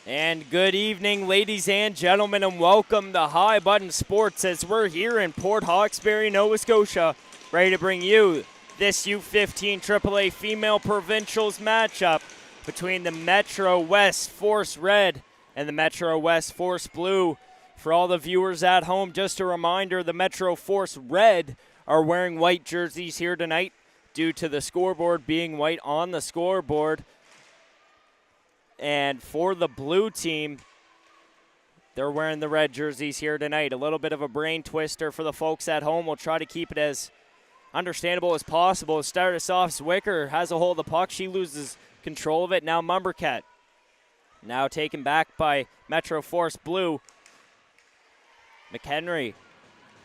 And good evening, ladies and gentlemen, and welcome to High Button Sports as we're here in Port Hawkesbury, Nova Scotia, ready to bring you this U15 AAA Female Provincials matchup between the Metro West Force Red and the Metro West Force Blue. For all the viewers at home, just a reminder, the Metro Force Red are wearing white jerseys here tonight due to the scoreboard being white on the scoreboard. And for the blue team, they're wearing the red jerseys here tonight. A little bit of a brain twister for the folks at home. We'll try to keep it as understandable as possible. Start us off, Zwicker has a hold of the puck. She loses control of it. Now Mumbercat. Now taken back by Metro Force Blue. McHenry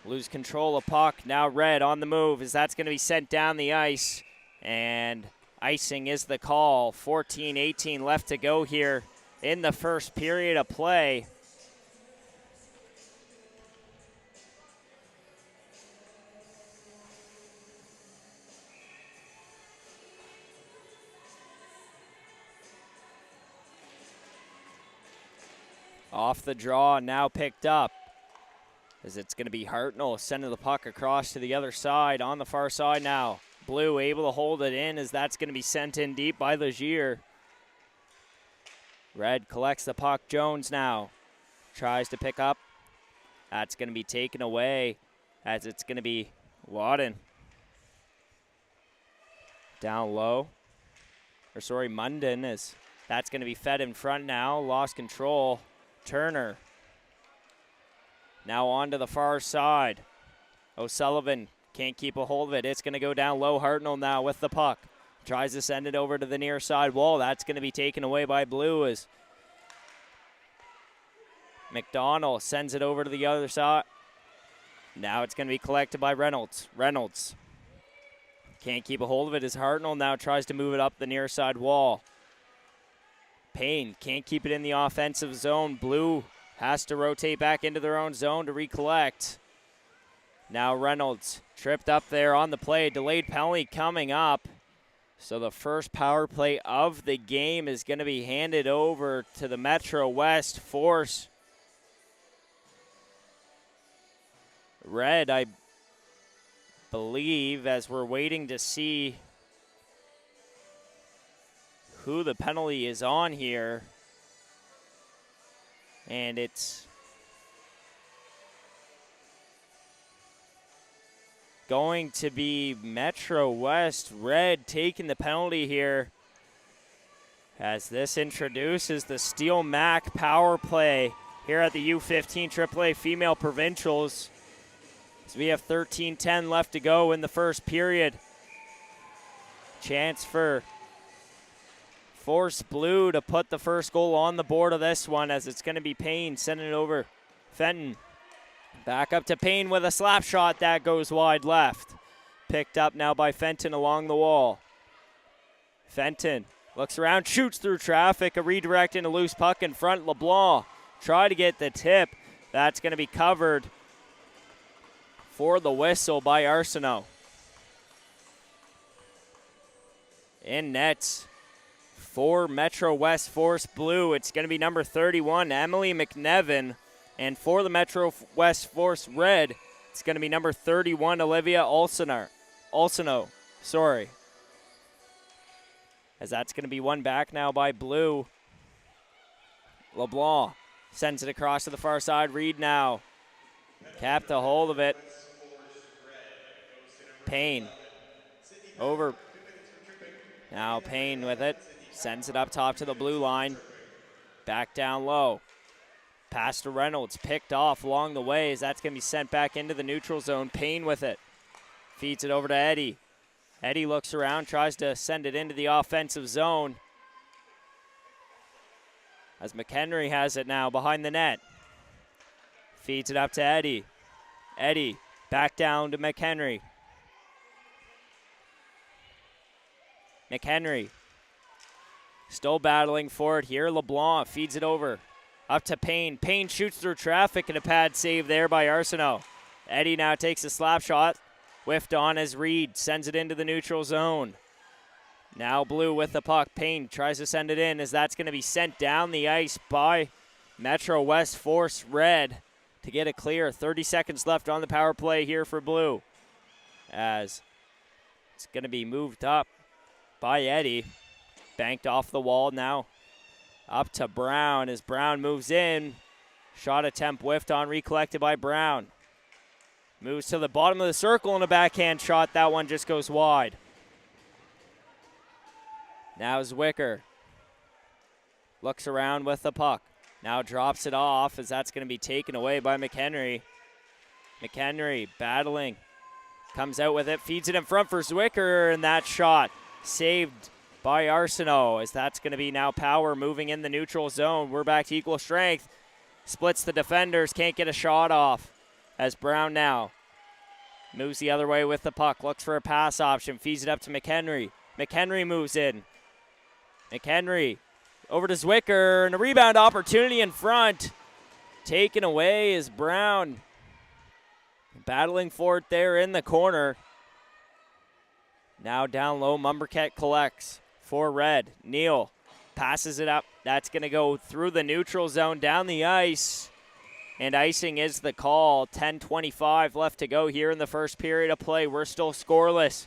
lose control of puck. Now Red on the move as that's going to be sent down the ice. And icing is the call. 14-18 left to go here in the first period of play. Off the draw, now picked up. As it's going to be Hartnell sending the puck across to the other side. On the far side now. Blue able to hold it in as that's going to be sent in deep by Legier. Red collects the puck. Jones now tries to pick up. That's going to be taken away as it's going to be Wadden. Down low. Munden as that's going to be fed in front now. Lost control. Turner. Now on to the far side. O'Sullivan can't keep a hold of it. It's going to go down low. Hartnell now with the puck. Tries to send it over to the near side wall. That's going to be taken away by Blue as McDonald sends it over to the other side. Now it's going to be collected by Reynolds. Reynolds can't keep a hold of it as Hartnell now tries to move it up the near side wall. Payne can't keep it in the offensive zone. Blue has to rotate back into their own zone to recollect. Now Reynolds tripped up there on the play. Delayed penalty coming up. So the first power play of the game is going to be handed over to the Metro West Force. Red, I believe, as we're waiting to see who the penalty is on here. And it's going to be Metro West Red taking the penalty here as this introduces the Steel Mac power play here at the U15 AAA Female Provincials. So we have 13:10 left to go in the first period. Chance for Force Blue to put the first goal on the board of this one as it's going to be Payne sending it over. Fenton back up to Payne with a slap shot that goes wide left. Picked up now by Fenton along the wall. Fenton looks around, shoots through traffic, a redirect and a loose puck in front. LeBlanc try to get the tip. That's going to be covered for the whistle by Arsenault. In nets for Metro West Force Blue, it's going to be number 31, Emily McNevin. And for the Metro West Force Red, it's going to be number 31, Olivia Alsino. As that's going to be won back now by Blue. LeBlanc sends it across to the far side. Reed now capped a hold of it. Payne over. Now Payne with it. Sends it up top to the blue line. Back down low. Pass to Reynolds. Picked off along the way as that's going to be sent back into the neutral zone. Payne with it. Feeds it over to Eddie. Eddie looks around, tries to send it into the offensive zone. As McHenry has it now behind the net. Feeds it up to Eddie. Eddie back down to McHenry. McHenry still battling for it here. LeBlanc feeds it over. Up to Payne. Payne shoots through traffic and a pad save there by Arsenault. Eddie now takes a slap shot. Whiffed on as Reed sends it into the neutral zone. Now Blue with the puck. Payne tries to send it in as that's going to be sent down the ice by Metro West Force Red to get it clear. 30 seconds left on the power play here for Blue, as it's going to be moved up by Eddie. Banked off the wall now. Up to Brown as Brown moves in. Shot attempt whiffed on, recollected by Brown. Moves to the bottom of the circle and a backhand shot. That one just goes wide. Now Zwicker looks around with the puck. Now drops it off as that's going to be taken away by McHenry. McHenry battling. Comes out with it, feeds it in front for Zwicker, and that shot saved by Arsenault as that's going to be now Power moving in the neutral zone. We're back to equal strength. Splits the defenders, can't get a shot off as Brown now moves the other way with the puck. Looks for a pass option, feeds it up to McHenry. McHenry moves in. McHenry over to Zwicker, and a rebound opportunity in front. Taken away is Brown. Battling for it there in the corner. Now down low, Mumberket collects for Red. Neal passes it up. That's going to go through the neutral zone, down the ice. And icing is the call. 10:25 left to go here in the first period of play. We're still scoreless,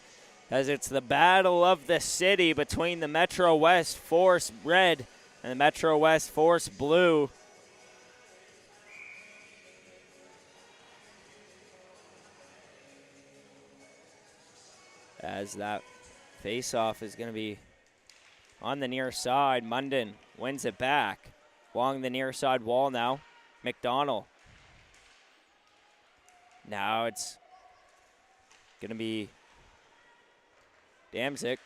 as it's the battle of the city between the Metro West Force Red and the Metro West Force Blue. As that face-off is going to be on the near side. Munden wins it back along the near side wall now. McDonald. Now it's going to be Damzik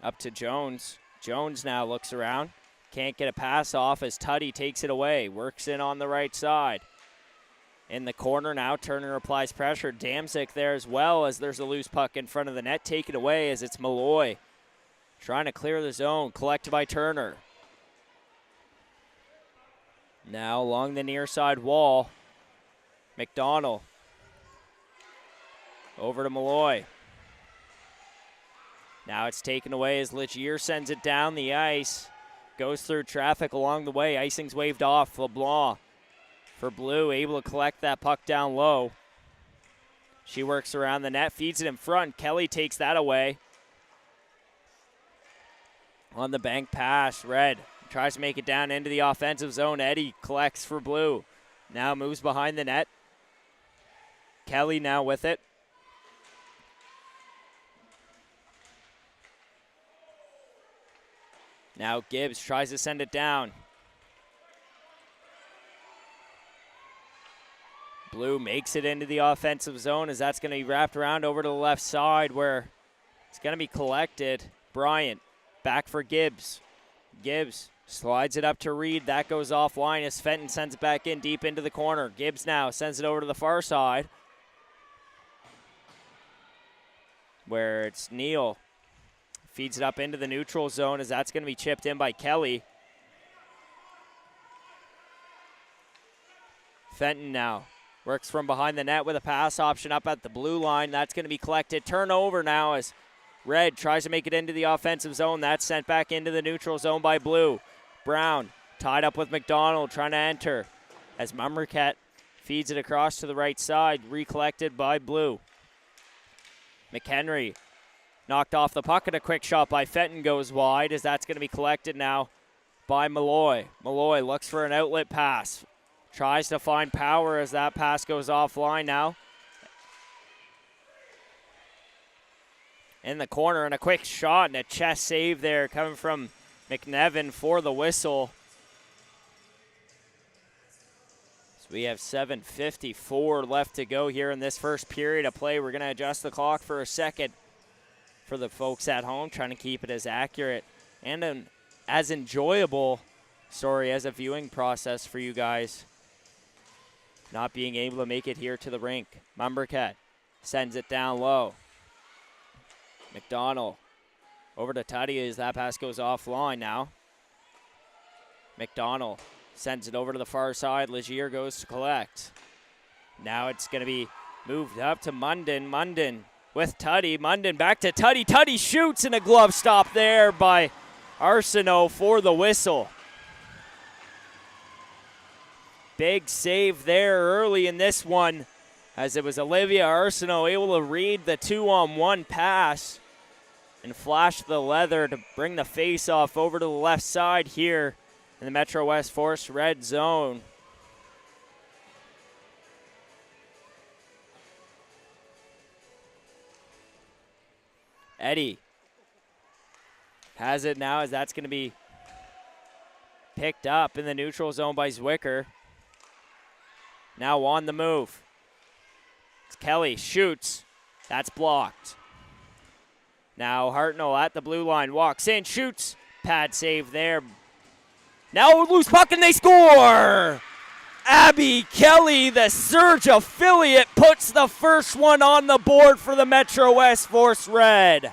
up to Jones. Jones now looks around. Can't get a pass off as Tuddy takes it away. Works in on the right side. In the corner now, Turner applies pressure. Damzik there as well, as there's a loose puck in front of the net. Taken away as it's Malloy trying to clear the zone. Collected by Turner. Now along the near side wall, McDonald. Over to Malloy. Now it's taken away as Legier sends it down the ice. Goes through traffic along the way. Icing's waved off. LeBlanc for Blue, able to collect that puck down low. She works around the net, feeds it in front. Kelly takes that away. On the bank pass, Red tries to make it down into the offensive zone. Eddie collects for Blue. Now moves behind the net. Kelly now with it. Now Gibbs tries to send it down. Blue makes it into the offensive zone as that's going to be wrapped around over to the left side where it's going to be collected. Bryant back for Gibbs. Gibbs slides it up to Reed. That goes offline as Fenton sends it back in deep into the corner. Gibbs now sends it over to the far side where it's Neal. Feeds it up into the neutral zone as that's going to be chipped in by Kelly. Fenton now works from behind the net with a pass option up at the blue line. That's going to be collected. Turnover now as Red tries to make it into the offensive zone. That's sent back into the neutral zone by Blue. Brown tied up with McDonald trying to enter as Mumberket feeds it across to the right side. Recollected by Blue. McHenry knocked off the puck, and a quick shot by Fenton goes wide as that's going to be collected now by Malloy. Malloy looks for an outlet pass. Tries to find Power as that pass goes offline now. In the corner, and a quick shot and a chest save there coming from McNevin for the whistle. So we have 7:54 left to go here in this first period of play. We're going to adjust the clock for a second for the folks at home, trying to keep it as accurate and as enjoyable, as a viewing process for you guys. Not being able to make it here to the rink. Mumberket sends it down low. McDonald over to Tuddy as that pass goes offline now. McDonald sends it over to the far side. Legier goes to collect. Now it's going to be moved up to Munden. Munden with Tuddy. Munden back to Tuddy. Tuddy shoots, and a glove stop there by Arsenault for the whistle. Big save there early in this one, as it was Olivia Arsenault able to read the 2-on-1 pass and flash the leather to bring the face-off over to the left side here in the Metro West Force red zone. Eddie has it now, as that's going to be picked up in the neutral zone by Zwicker. Now on the move. Kelly shoots. That's blocked. Now Hartnell at the blue line. Walks in, shoots. Pad save there. Now a loose puck and they score! Abby Kelly, the Surge affiliate, puts the first one on the board for the Metro West Force Red.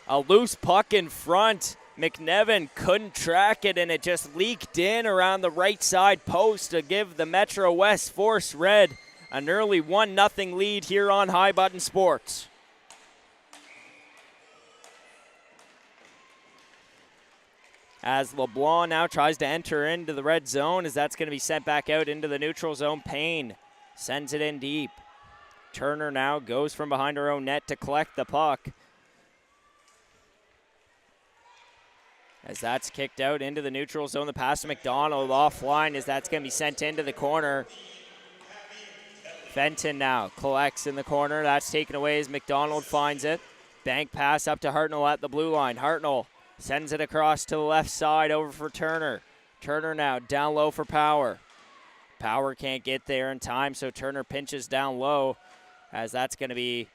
A loose puck in front. McNevin couldn't track it, and it just leaked in around the right side post to give the Metro West Force Red an early 1-0 lead here on High Button Sports. As LeBlanc now tries to enter into the red zone, as that's going to be sent back out into the neutral zone. Payne sends it in deep. Turner now goes from behind her own net to collect the puck. As that's kicked out into the neutral zone, the pass to McDonald offline, as that's going to be sent into the corner. Fenton now collects in the corner. That's taken away as McDonald finds it. Bank pass up to Hartnell at the blue line. Hartnell sends it across to the left side over for Turner. Turner now down low for Power. Power can't get there in time, so Turner pinches down low, as that's going to be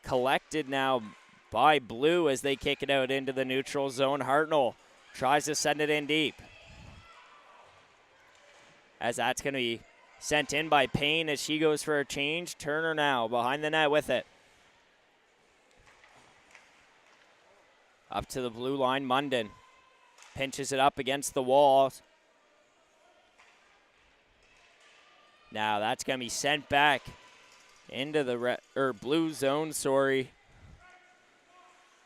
collected now by Blue as they kick it out into the neutral zone. Hartnell tries to send it in deep, as that's going to be sent in by Payne as she goes for a change. Turner now behind the net with it. Up to the blue line, Munden pinches it up against the wall. Now that's going to be sent back into the blue zone,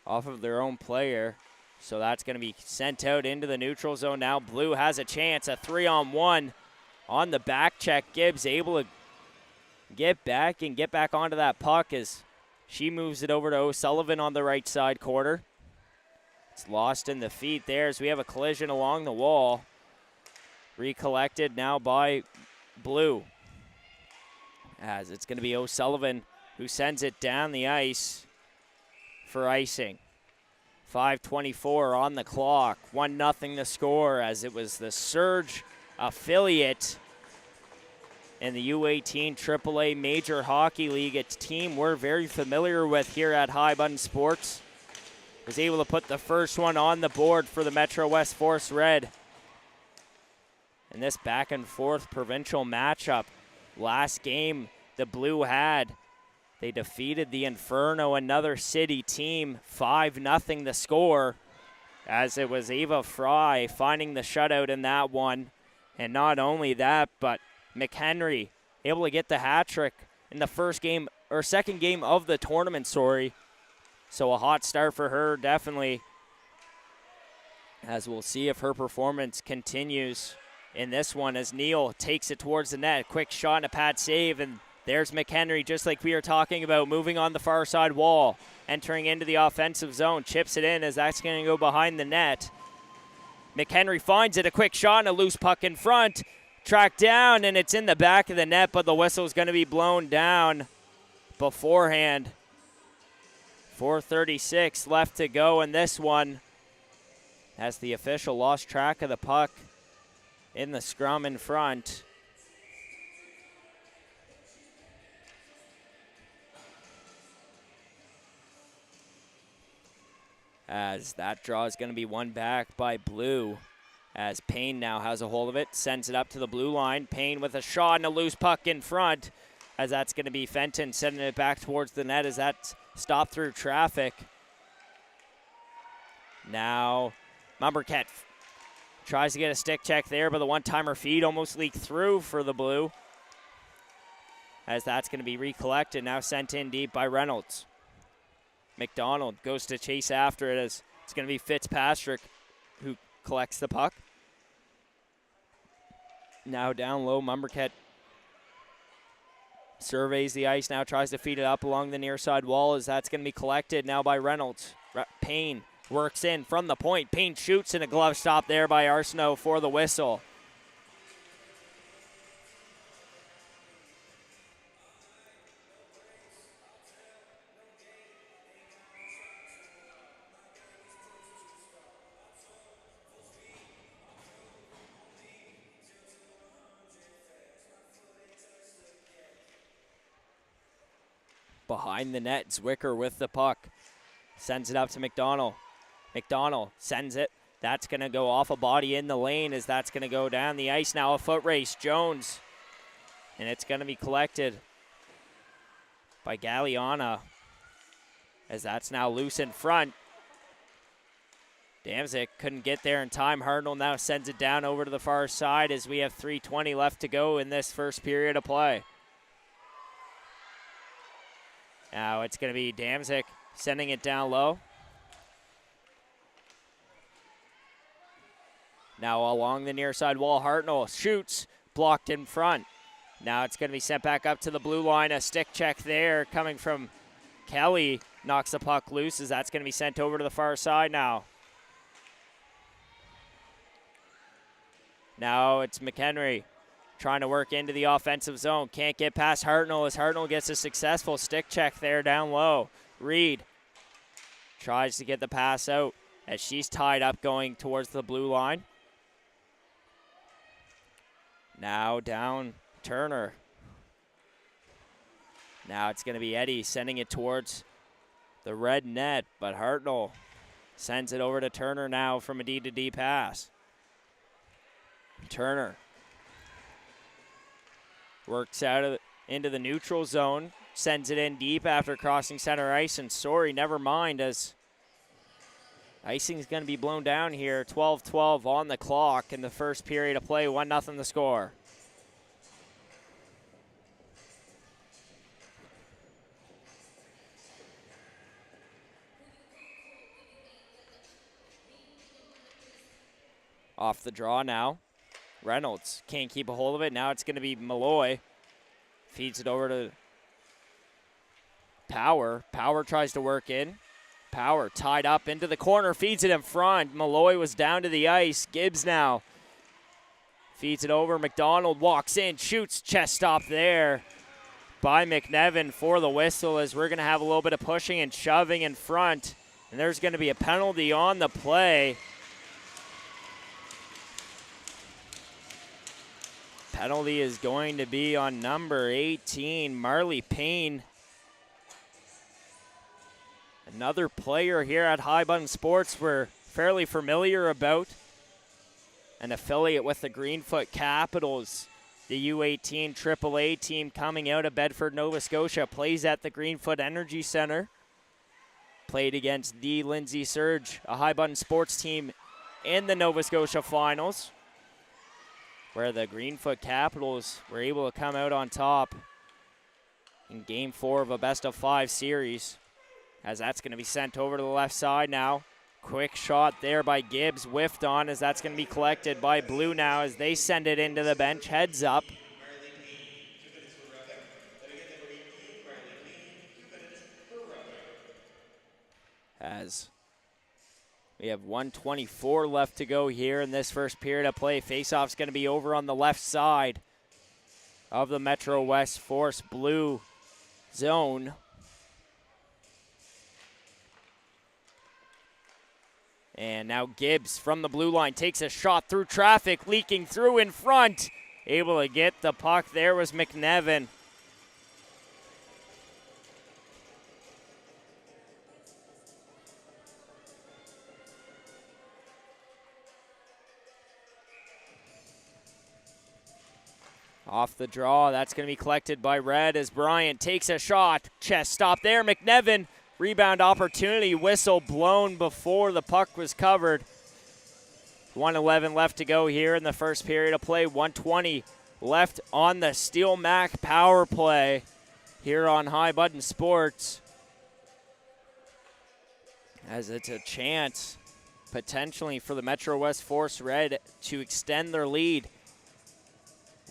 off of their own player. So that's going to be sent out into the neutral zone. Now Blue has a chance, a 3-on-1 on the back check. Gibbs able to get back onto that puck as she moves it over to O'Sullivan on the right side quarter. It's lost in the feet there as we have a collision along the wall. Recollected now by Blue, as it's going to be O'Sullivan who sends it down the ice for icing. 5:24 on the clock, 1-0 the score, as it was the Surge affiliate in the U18 AAA Major Hockey League. It's a team we're very familiar with here at High Button Sports. Was able to put the first one on the board for the Metro West Force Red in this back and forth provincial matchup. Last game the Blue had, they defeated the Inferno, another city team, 5-0 the score, as it was Ava Fry finding the shutout in that one. And not only that, but McHenry able to get the hat trick in the second game of the tournament, So a hot start for her, definitely, as we'll see if her performance continues in this one, as Neal takes it towards the net. Quick shot and a pad save, and there's McHenry, just like we were talking about, moving on the far side wall, entering into the offensive zone, chips it in as that's going to go behind the net. McHenry finds it, a quick shot and a loose puck in front, tracked down, and it's in the back of the net, but the whistle's going to be blown down beforehand. 4:36 left to go in this one, as the official lost track of the puck in the scrum in front. As that draw is going to be won back by Blue, as Payne now has a hold of it, sends it up to the blue line. Payne with a shot and a loose puck in front, as that's going to be Fenton sending it back towards the net as that's stopped through traffic. Now Mumbercat Tries to get a stick check there, but the one-timer feed almost leaked through for the blue. As that's going to be recollected, now sent in deep by Reynolds. McDonald goes to chase after it as it's going to be Fitzpatrick who collects the puck. Now down low, Mumberket surveys the ice, now tries to feed it up along the near side wall as that's going to be collected now by Reynolds. Payne works in from the point. Payne shoots and a glove stop there by Arsenault for the whistle. Behind the net, Zwicker with the puck. Sends it up to McDonald. McDonald sends it. That's going to go off a body in the lane as that's going to go down the ice. Now a foot race. Jones. And it's going to be collected by Galliana as that's now loose in front. Damzik couldn't get there in time. Hartnell now sends it down over to the far side as we have 3:20 left to go in this first period of play. Now it's going to be Damzik sending it down low. Now along the near side wall, Hartnell shoots, blocked in front. Now it's going to be sent back up to the blue line. A stick check there coming from Kelly. Knocks the puck loose as that's going to be sent over to the far side now. Now it's McHenry trying to work into the offensive zone. Can't get past Hartnell as Hartnell gets a successful stick check there down low. Reed tries to get the pass out as she's tied up going towards the blue line. Now down Turner. Now it's going to be Eddie sending it towards the red net, but Hartnell sends it over to Turner now from a D-to-D pass. Turner works out into the neutral zone, sends it in deep after crossing center ice, and sorry, never mind, as icing's going to be blown down here. 12-12 on the clock in the first period of play, 1-0 the score. Off the draw now. Reynolds can't keep a hold of it. Now it's going to be Malloy. Feeds it over to Power. Power tries to work in. Power tied up into the corner. Feeds it in front. Malloy was down to the ice. Gibbs now feeds it over. McDonald walks in. Shoots. Chest stop there by McNevin for the whistle as we're going to have a little bit of pushing and shoving in front. And there's going to be a penalty on the play. Penalty is going to be on number 18, Marley Payne. Another player here at High Button Sports we're fairly familiar about. An affiliate with the Greenfoot Capitals. The U18 AAA team coming out of Bedford, Nova Scotia, plays at the Greenfoot Energy Center. Played against the Lindsay Surge, a High Button Sports team in the Nova Scotia finals, where the Greenfoot Capitals were able to come out on top in Game 4 of a best-of-5 series. As that's going to be sent over to the left side now. Quick shot there by Gibbs, whiffed on as that's going to be collected by Blue now as they send it into the bench, heads up. As we have 1:24 left to go here in this first period of play. Faceoff's going to be over on the left side of the Metro West Force blue zone. And now Gibbs from the blue line takes a shot through traffic, leaking through in front. Able to get the puck there was McNevin. Off the draw, that's going to be collected by Red as Bryant takes a shot. Chest stop there, McNevin. Rebound opportunity, whistle blown before the puck was covered. 1:11 left to go here in the first period of play. 1:20 left on the Steel Mac power play here on High Button Sports. As it's a chance potentially for the Metro West Force Red to extend their lead.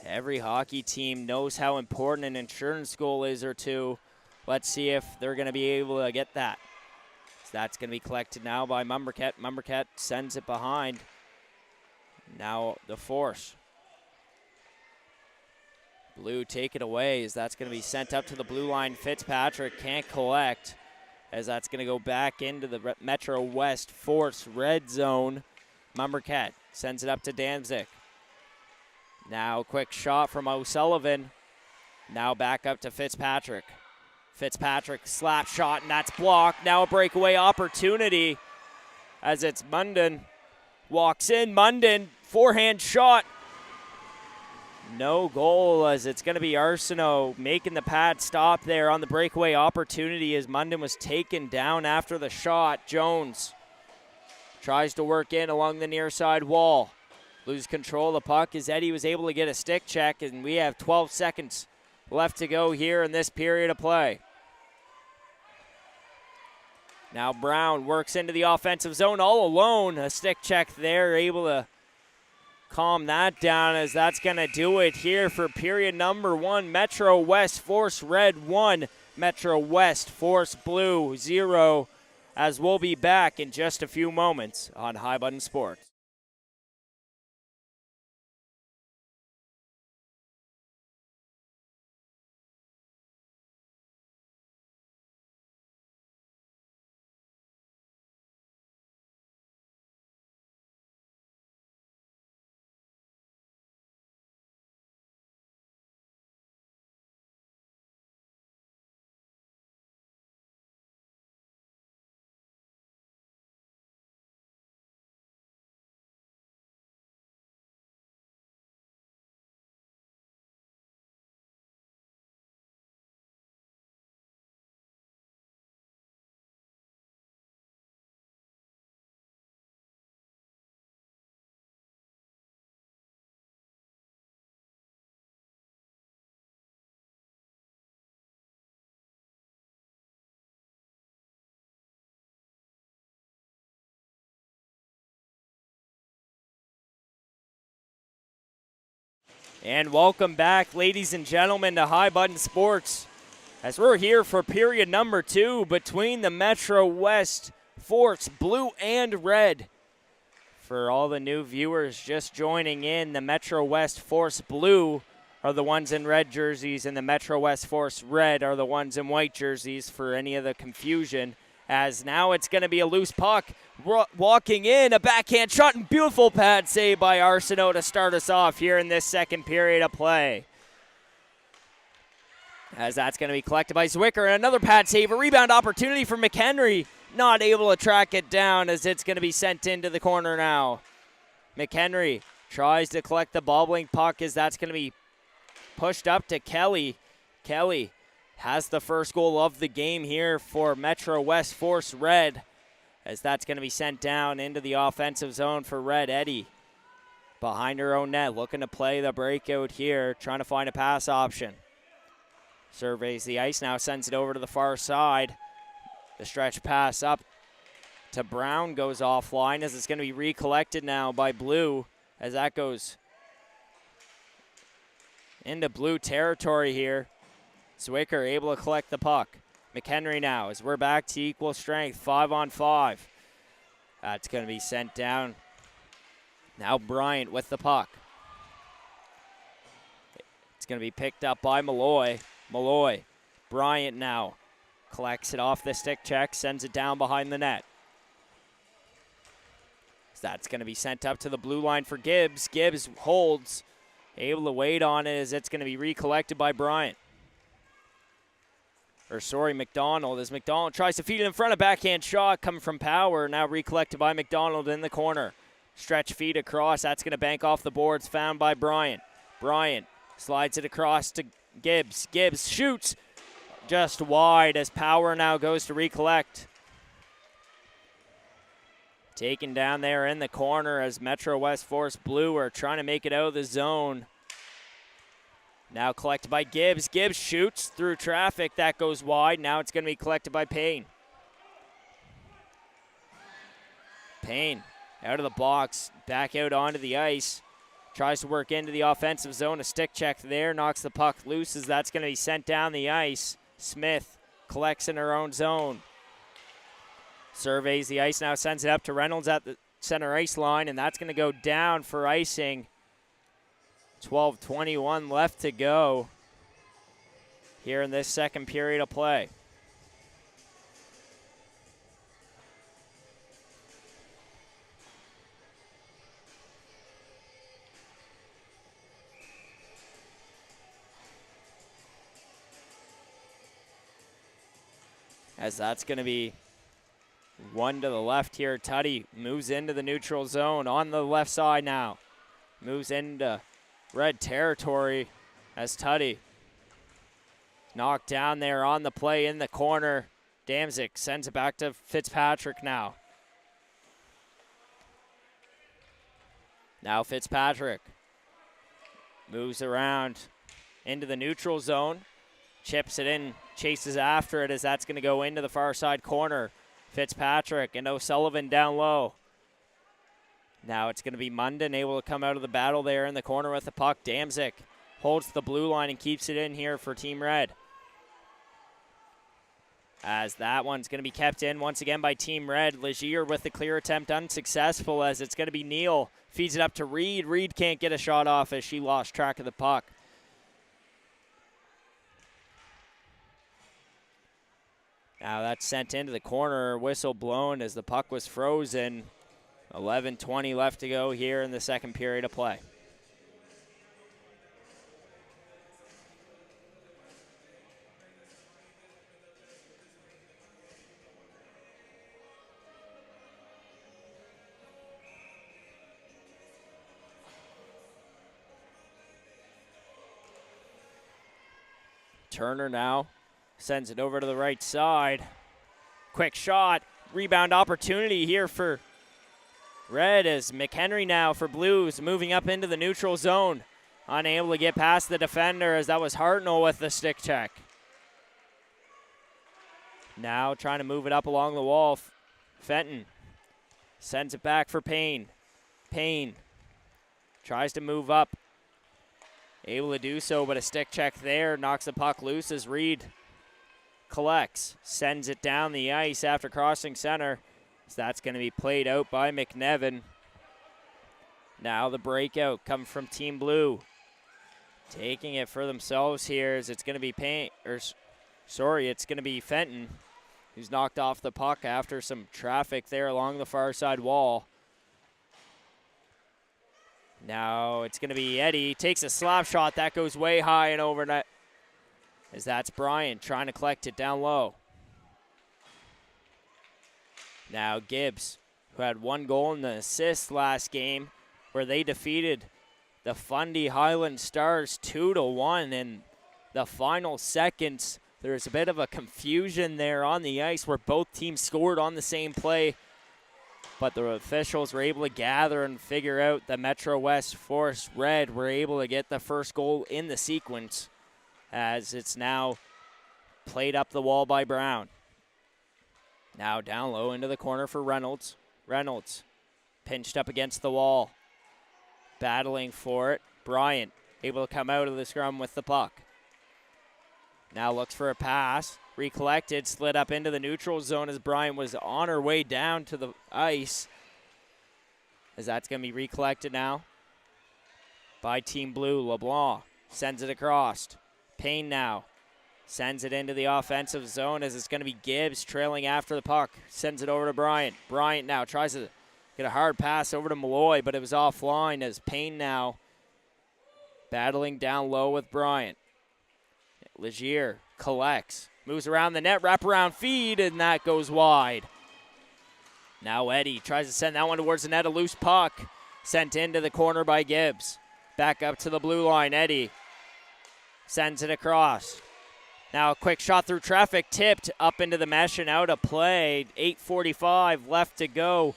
Every hockey team knows how important an insurance goal is or two. Let's see if they're going to be able to get that. So that's going to be collected now by Mumberket. Mumberket sends it behind. Now the Force. Blue take it away as that's going to be sent up to the blue line. Fitzpatrick can't collect as that's going to go back into the Metro West Force red zone. Mumberket sends it up to Danzig. Now a quick shot from O'Sullivan. Now back up to Fitzpatrick. Fitzpatrick slap shot, and that's blocked. Now a breakaway opportunity as it's Munden. Walks in, Munden, forehand shot. No goal as it's going to be Arsenault making the pad stop there on the breakaway opportunity as Munden was taken down after the shot. Jones tries to work in along the near side wall. Lose control of the puck as Eddie was able to get a stick check, and we have 12 seconds left to go here in this period of play. Now Brown works into the offensive zone all alone. A stick check there, able to calm that down as that's going to do it here for period number 1. Metro West Force Red 1, Metro West Force Blue 0, as we'll be back in just a few moments on High Button Sports. And welcome back, ladies and gentlemen, to High Button Sports, as we're here for period number 2 between the Metro West Force Blue and Red. For all the new viewers just joining in, the Metro West Force Blue are the ones in red jerseys, and the Metro West Force Red are the ones in white jerseys for any of the confusion. As now it's going to be a loose puck. Walking in, a backhand shot, and beautiful pad save by Arsenault to start us off here in this second period of play. As that's going to be collected by Zwicker, and another pad save, a rebound opportunity for McHenry. Not able to track it down as it's going to be sent into the corner now. McHenry tries to collect the bobbling puck as that's going to be pushed up to Kelly. Kelly has the first goal of the game here for Metro West Force Red, as that's going to be sent down into the offensive zone for Red. Eddie behind her own net, looking to play the breakout here, trying to find a pass option. Surveys the ice now, sends it over to the far side. The stretch pass up to Brown goes offline as it's going to be recollected now by Blue, as that goes into Blue territory here. Zwicker able to collect the puck. McHenry now as we're back to equal strength, 5-on-5. That's going to be sent down. Now Bryant with the puck. It's going to be picked up by Malloy. Malloy. Bryant now collects it off the stick check, sends it down behind the net. That's going to be sent up to the blue line for Gibbs. Gibbs holds, able to wait on it as it's going to be recollected by Bryant. McDonald, as McDonald tries to feed it in front, of backhand shot coming from Power, now recollected by McDonald in the corner. Stretch feed across, that's going to bank off the boards, found by Bryant. Bryant slides it across to Gibbs. Gibbs shoots just wide as Power now goes to recollect. Taken down there in the corner as Metro West Force Blue are trying to make it out of the zone. Now collected by Gibbs. Gibbs shoots through traffic. That goes wide. Now it's going to be collected by Payne. Payne out of the box, back out onto the ice. Tries to work into the offensive zone. A stick check there, knocks the puck loose as that's going to be sent down the ice. Smith collects in her own zone. Surveys the ice now, sends it up to Reynolds at the center ice line, and that's going to go down for icing. 12:21 left to go here in this second period of play. As that's going to be one to the left here. Tuddy moves into the neutral zone on the left side now. Moves into red territory as Tuddy knocked down there on the play in the corner. Damzik sends it back to Fitzpatrick now. Now Fitzpatrick moves around into the neutral zone. Chips it in, chases after it as that's going to go into the far side corner. Fitzpatrick and O'Sullivan down low. Now it's going to be Munden able to come out of the battle there in the corner with the puck. Damzik holds the blue line and keeps it in here for Team Red. As that one's going to be kept in once again by Team Red. Legier with the clear attempt unsuccessful as it's going to be Neal. Feeds it up to Reed. Reed can't get a shot off as she lost track of the puck. Now that's sent into the corner, whistle blown as the puck was frozen. 11:20 left to go here in the second period of play. Turner now sends it over to the right side. Quick shot, rebound opportunity here for Red as McHenry now for Blues moving up into the neutral zone. Unable to get past the defender as that was Hartnell with the stick check. Now trying to move it up along the wall. Fenton sends it back for Payne. Payne tries to move up. Able to do so, but a stick check there knocks the puck loose as Reed collects, sends it down the ice after crossing center. So that's going to be played out by McNevin. Now the breakout comes from Team Blue. Taking it for themselves here as it's going to be it's going to be Fenton who's knocked off the puck after some traffic there along the far side wall. Now it's going to be Eddie. Takes a slap shot. That goes way high and over net. As that's Bryant trying to collect it down low. Now Gibbs, who had one goal and an assist last game, where they defeated the Fundy Highland Stars 2-1 in the final seconds. There's a bit of a confusion there on the ice where both teams scored on the same play, but the officials were able to gather and figure out that Metro West Force Red were able to get the first goal in the sequence as it's now played up the wall by Brown. Now down low into the corner for Reynolds. Reynolds pinched up against the wall. Battling for it. Bryant able to come out of the scrum with the puck. Now looks for a pass. Recollected, slid up into the neutral zone as Bryant was on her way down to the ice. As that's going to be recollected now by Team Blue. LeBlanc sends it across. Payne now sends it into the offensive zone as it's going to be Gibbs trailing after the puck. Sends it over to Bryant. Bryant now tries to get a hard pass over to Malloy, but it was offline as Payne now battling down low with Bryant. Legier collects, moves around the net, wraparound feed, and that goes wide. Now Eddie tries to send that one towards the net, a loose puck sent into the corner by Gibbs. Back up to the blue line, Eddie sends it across. Now a quick shot through traffic, tipped up into the mesh and out of play. 8:45 left to go.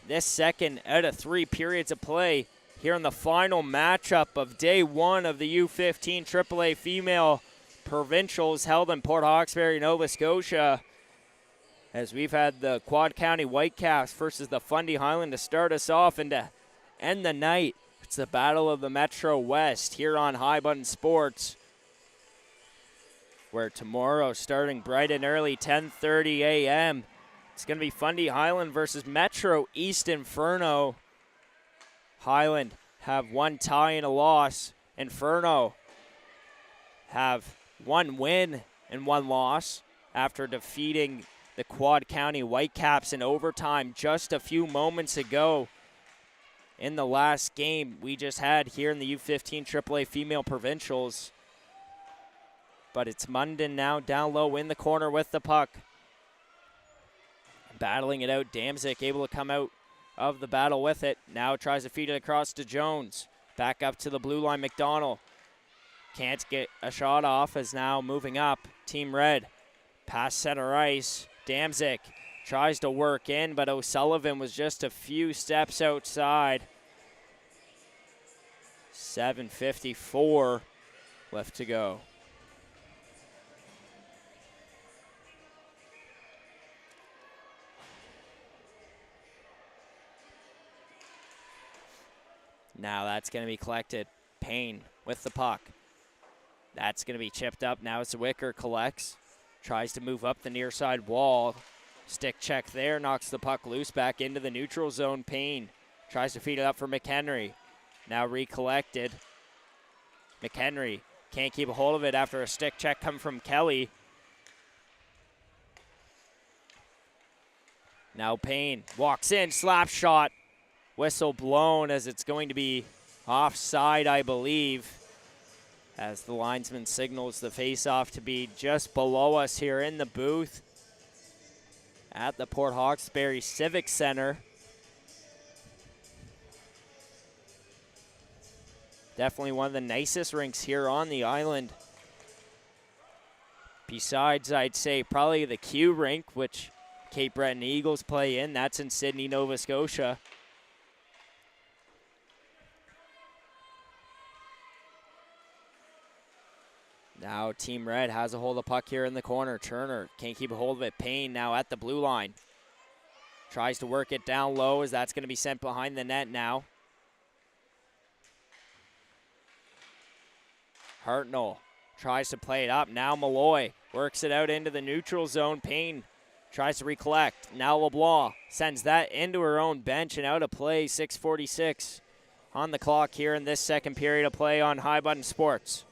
this second out of 3 periods of play here in the final matchup of day 1 of the U15 AAA Female Provincials held in Port Hawkesbury, Nova Scotia. As we've had the Quad County Whitecaps versus the Fundy Highland to start us off and to end the night. It's the Battle of the Metro West here on High Button Sports, where tomorrow, starting bright and early, 10:30 a.m., it's going to be Fundy Highland versus Metro East Inferno. Highland have 1 tie and a loss. Inferno have 1 win and 1 loss after defeating the Quad County Whitecaps in overtime just a few moments ago in the last game we just had here in the U15 AAA Female Provincials. But it's Munden now down low in the corner with the puck. Battling it out, Damzik able to come out of the battle with it. Now tries to feed it across to Jones. Back up to the blue line, McDonald. Can't get a shot off as now moving up. Team Red, past center ice. Damzik tries to work in, but O'Sullivan was just a few steps outside. 7:54 left to go. Now that's going to be collected. Payne with the puck. That's going to be chipped up. Now Zwicker collects. Tries to move up the near side wall. Stick check there. Knocks the puck loose back into the neutral zone. Payne tries to feed it up for McHenry. Now recollected. McHenry can't keep a hold of it after a stick check come from Kelly. Now Payne walks in. Slap shot. Whistle blown as it's going to be offside, I believe, as the linesman signals the face-off to be just below us here in the booth at the Port Hawkesbury Civic Center. Definitely one of the nicest rinks here on the island. Besides, I'd say probably the Q rink, which Cape Breton Eagles play in. That's in Sydney, Nova Scotia. Now Team Red has a hold of the puck here in the corner. Turner can't keep a hold of it. Payne now at the blue line. Tries to work it down low as that's going to be sent behind the net now. Hartnell tries to play it up. Now Malloy works it out into the neutral zone. Payne tries to recollect. Now LeBlanc sends that into her own bench and out of play. 6:46 on the clock here in this second period of play on High Button Sports.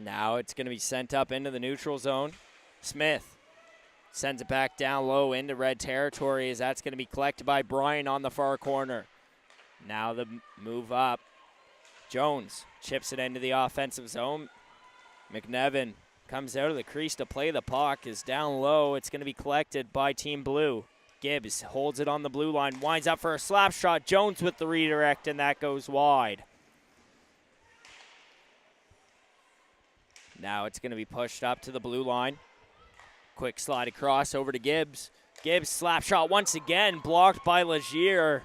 Now it's going to be sent up into the neutral zone. Smith sends it back down low into red territory as that's going to be collected by Bryan on the far corner. Now the move up. Jones chips it into the offensive zone. McNevin comes out of the crease to play the puck. Is down low. It's going to be collected by Team Blue. Gibbs holds it on the blue line. Winds up for a slap shot. Jones with the redirect, and that goes wide. Now it's going to be pushed up to the blue line. Quick slide across over to Gibbs. Gibbs slap shot once again, blocked by Legier.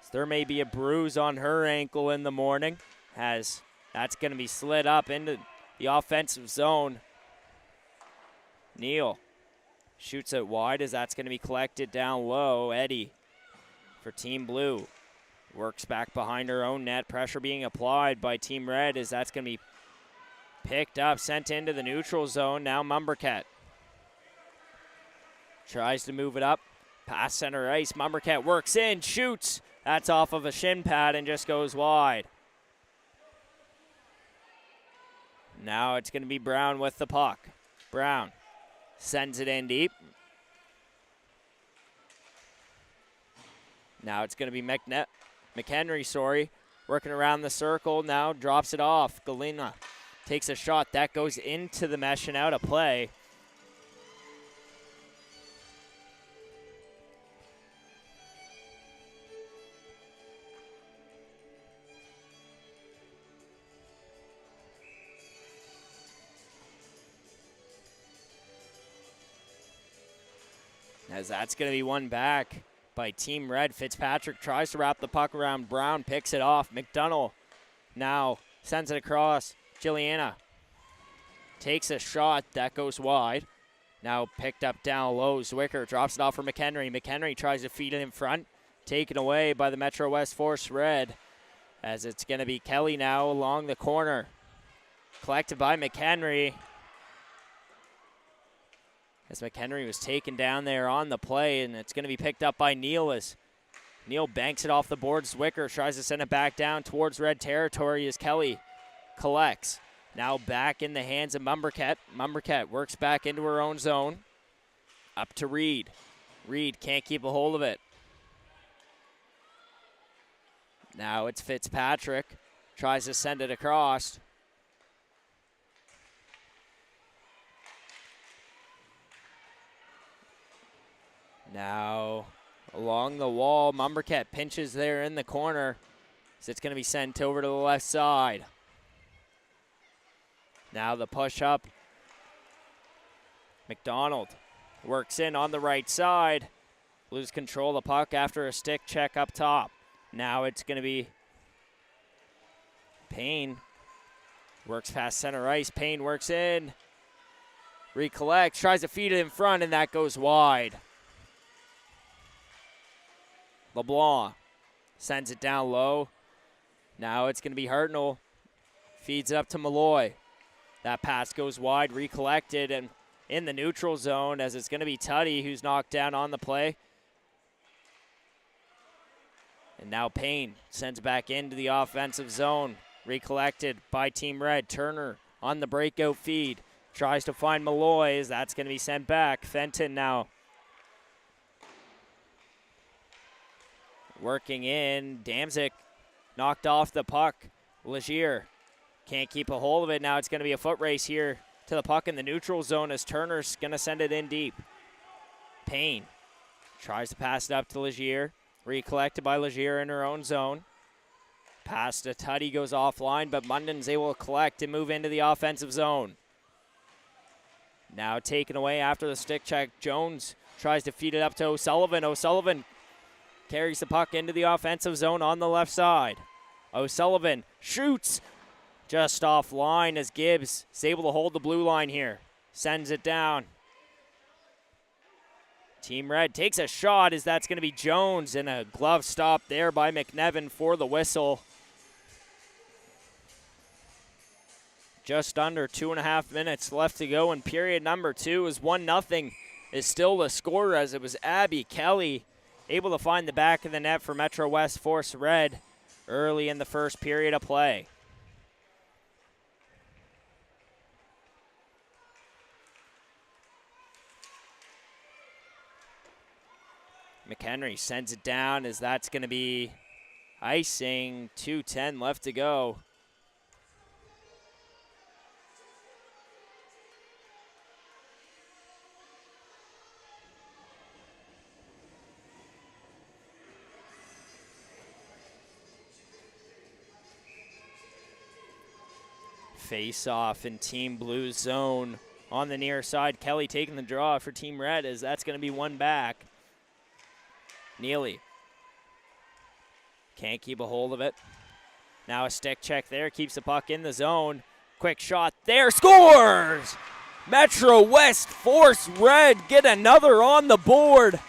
So there may be a bruise on her ankle in the morning, as that's going to be slid up into the offensive zone. Neal shoots it wide as that's going to be collected down low. Eddie for Team Blue. Works back behind her own net. Pressure being applied by Team Red as that's going to be picked up, sent into the neutral zone. Now Mumbercat tries to move it up. Past center ice. Mumbercat works in, shoots. That's off of a shin pad and just goes wide. Now it's going to be Brown with the puck. Brown sends it in deep. Now it's going to be McHenry, working around the circle. Now drops it off. Galena takes a shot. That goes into the mesh and out of play. As that's going to be one back by Team Red. Fitzpatrick tries to wrap the puck around Brown, picks it off. McDonough now sends it across. Juliana takes a shot. That goes wide. Now picked up down low. Zwicker drops it off for McHenry. McHenry tries to feed it in front. Taken away by the Metro West Force Red. As it's going to be Kelly now along the corner. Collected by McHenry. As McHenry was taken down there on the play, and it's going to be picked up by Neal as Neal banks it off the board. Zwicker tries to send it back down towards red territory as Kelly collects. Now back in the hands of Mumbercat. Mumbercat works back into her own zone. Up to Reed. Reed can't keep a hold of it. Now it's Fitzpatrick. Tries to send it across. Now along the wall, Mumbercat pinches there in the corner. So it's going to be sent over to the left side. Now the push up. McDonald works in on the right side. Lose control of the puck after a stick check up top. Now it's going to be Payne. Works past center ice. Payne works in. Recollects. Tries to feed it in front, and that goes wide. LeBlanc sends it down low. Now it's going to be Hartnell. Feeds it up to Malloy. That pass goes wide, recollected, and in the neutral zone as it's going to be Tuddy who's knocked down on the play. And now Payne sends it back into the offensive zone. Recollected by Team Red. Turner on the breakout feed. Tries to find Malloy as that's going to be sent back. Fenton now working in. Damzik knocked off the puck. Legier can't keep a hold of it. Now it's going to be a foot race here to the puck in the neutral zone as Turner's going to send it in deep. Payne tries to pass it up to Legier. Recollected by Legier in her own zone. Pass to Tuddy goes offline, but Munden's able to collect and move into the offensive zone. Now taken away after the stick check. Jones tries to feed it up to O'Sullivan. O'Sullivan carries the puck into the offensive zone on the left side. O'Sullivan shoots just offline as Gibbs is able to hold the blue line here. Sends it down. Team Red takes a shot as that's going to be Jones, and a glove stop there by McNevin for the whistle. Just under 2.5 minutes left to go in period number 2 is 1-0 is still the score as it was Abby Kelly able to find the back of the net for Metro West Force Red early in the first period of play. McHenry sends it down as that's going to be icing. 2:10 left to go. Face off in Team Blue's zone on the near side. Kelly taking the draw for Team Red as that's going to be one back. Neely can't keep a hold of it. Now a stick check there, keeps the puck in the zone. Quick shot there, scores! Metro West Force Red get another on the board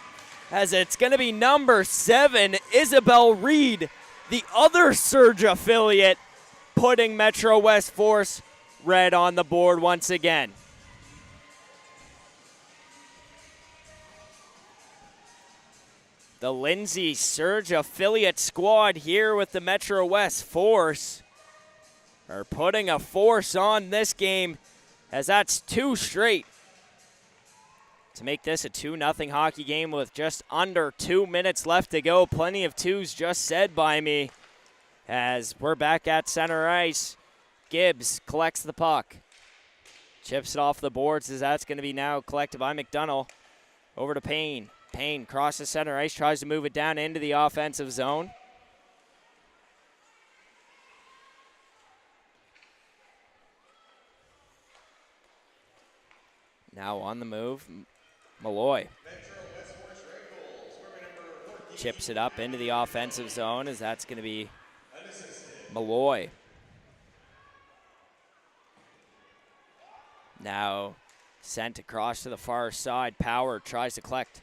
as it's going to be number 7, Isabel Reed, the other Surge affiliate, putting Metro West Force Red on the board once again. The Lindsay Surge affiliate squad here with the Metro West Force are putting a force on this game as that's 2 straight to make this a 2-0 hockey game with just under 2 minutes left to go. Plenty of twos just said by me as we're back at center ice. Gibbs collects the puck. Chips it off the boards as that's going to be now collected by McDonough. Over to Payne. Payne crosses center ice, tries to move it down into the offensive zone. Now on the move, Malloy. Chips it up into the offensive zone as that's going to be Malloy. Now sent across to the far side. Power tries to collect.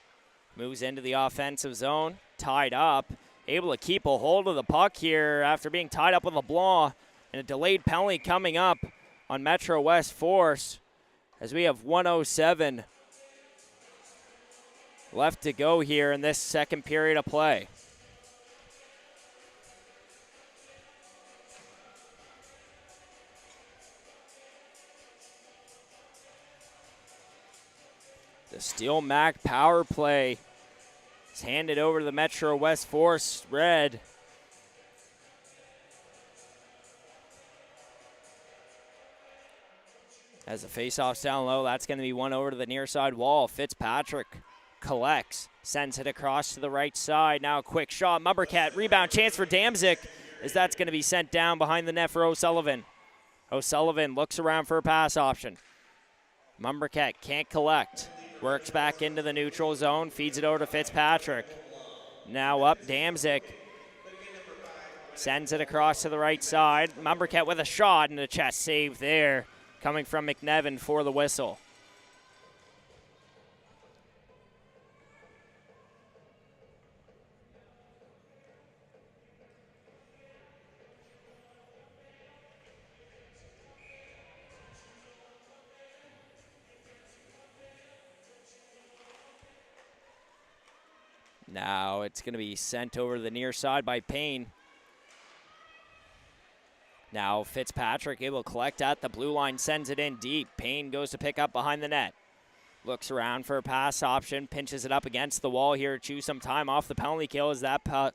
Moves into the offensive zone. Tied up. Able to keep a hold of the puck here after being tied up with LeBlanc. And a delayed penalty coming up on Metro West Force as we have 1:07 left to go here in this second period of play. The Steel Mac power play is handed over to the Metro West Force Red. As the faceoff's down low, that's going to be one over to the near side wall. Fitzpatrick collects, sends it across to the right side. Now a quick shot. Mumbercat rebound chance for Damzik as that's going to be sent down behind the net for O'Sullivan. O'Sullivan looks around for a pass option. Mumbercat can't collect. Works back into the neutral zone, feeds it over to Fitzpatrick. Now up Damzik. Sends it across to the right side. Mumbercat with a shot and a chest save there coming from McNevin for the whistle. Now it's going to be sent over to the near side by Payne. Now Fitzpatrick able to collect at the blue line, sends it in deep. Payne goes to pick up behind the net. Looks around for a pass option, pinches it up against the wall here, chews some time off the penalty kill as that puck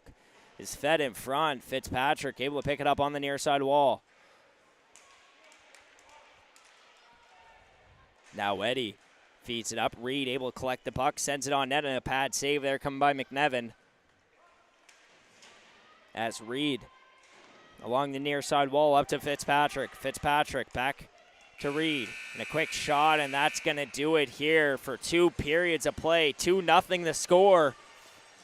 is fed in front. Fitzpatrick able to pick it up on the near side wall. Now Eddie feeds it up. Reed able to collect the puck, sends it on net, and a pad save there coming by McNevin. As Reed along the near side wall up to Fitzpatrick. Fitzpatrick back to Reed. And a quick shot, and that's going to do it here for 2 periods of play. 2-0 the score,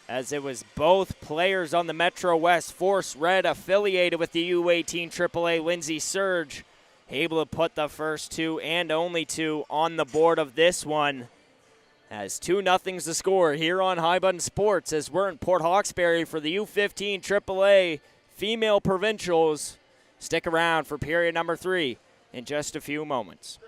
as it was both players on the Metro West Force Red affiliated with the U18 AAA Lindsay Surge able to put the first 2 and only 2 on the board of this one. As 2-0's the score here on High Button Sports as we're in Port Hawkesbury for the U15 AAA Female Provincials. Stick around for period number 3 in just a few moments.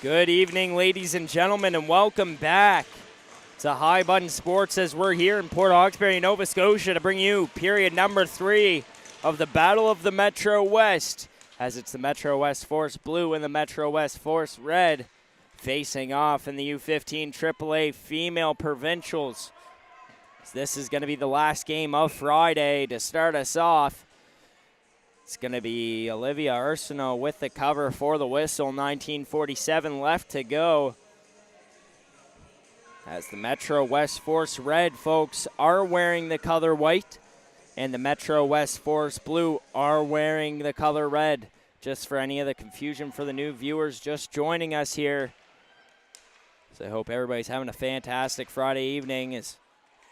Good evening, ladies and gentlemen, and welcome back to High Button Sports as we're here in Port Hawkesbury, Nova Scotia to bring you period number 3 of the Battle of the Metro West, as it's the Metro West Force Blue and the Metro West Force Red facing off in the U15 AAA Female Provincials. This is going to be the last game of Friday to start us off. It's going to be Olivia Ursino with the cover for the whistle. 19:47 left to go. As the Metro West Force Red folks are wearing the color white, and the Metro West Force Blue are wearing the color red. Just for any of the confusion for the new viewers just joining us here. So I hope everybody's having a fantastic Friday evening. As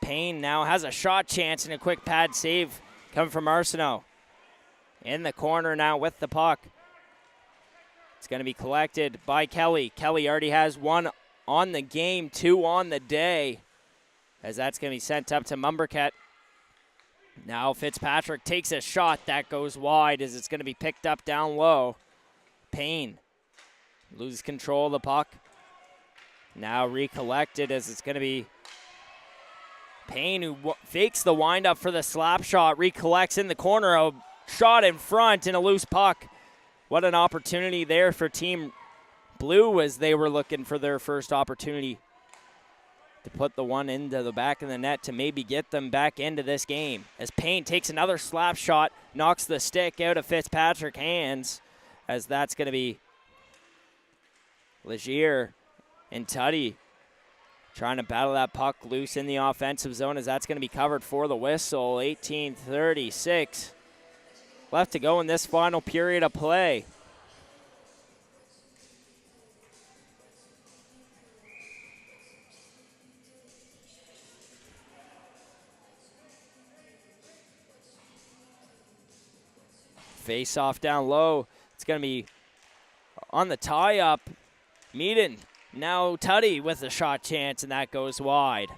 Payne now has a shot chance and a quick pad save coming from Ursino. In the corner now with the puck. It's going to be collected by Kelly. Kelly already has 1 on the game, 2 on the day, as that's going to be sent up to Mumbercat. Now Fitzpatrick takes a shot. That goes wide as it's going to be picked up down low. Payne loses control of the puck. Now recollected as it's going to be Payne who fakes the windup for the slap shot. Recollects in the corner. A shot in front and a loose puck. What an opportunity there for Team Blue as they were looking for their first opportunity to put the one into the back of the net to maybe get them back into this game. As Payne takes another slap shot, knocks the stick out of Fitzpatrick's hands, as that's going to be Legier and Tuddy trying to battle that puck loose in the offensive zone, as that's going to be covered for the whistle. 18:36 left to go in this final period of play. Face off down low. It's going to be on the tie-up. Meaden. Now Tuddy with a shot chance, and that goes wide.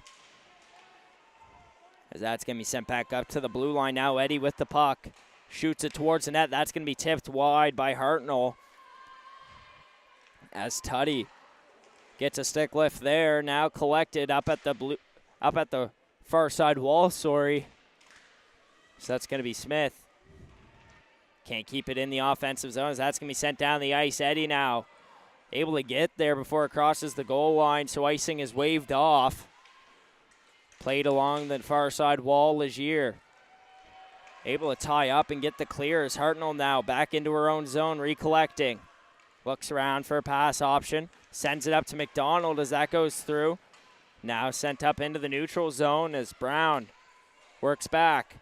As that's going to be sent back up to the blue line now. Eddie with the puck. Shoots it towards the net. That's going to be tipped wide by Hartnell. As Tuddy gets a stick lift there. Now collected up at the far side wall, So that's going to be Smith. Can't keep it in the offensive zone as that's going to be sent down the ice. Eddie now able to get there before it crosses the goal line, so icing is waved off. Played along the far side wall. Legier able to tie up and get the clear as Hartnell now back into her own zone, recollecting. Looks around for a pass option. Sends it up to McDonald as that goes through. Now sent up into the neutral zone as Brown works back.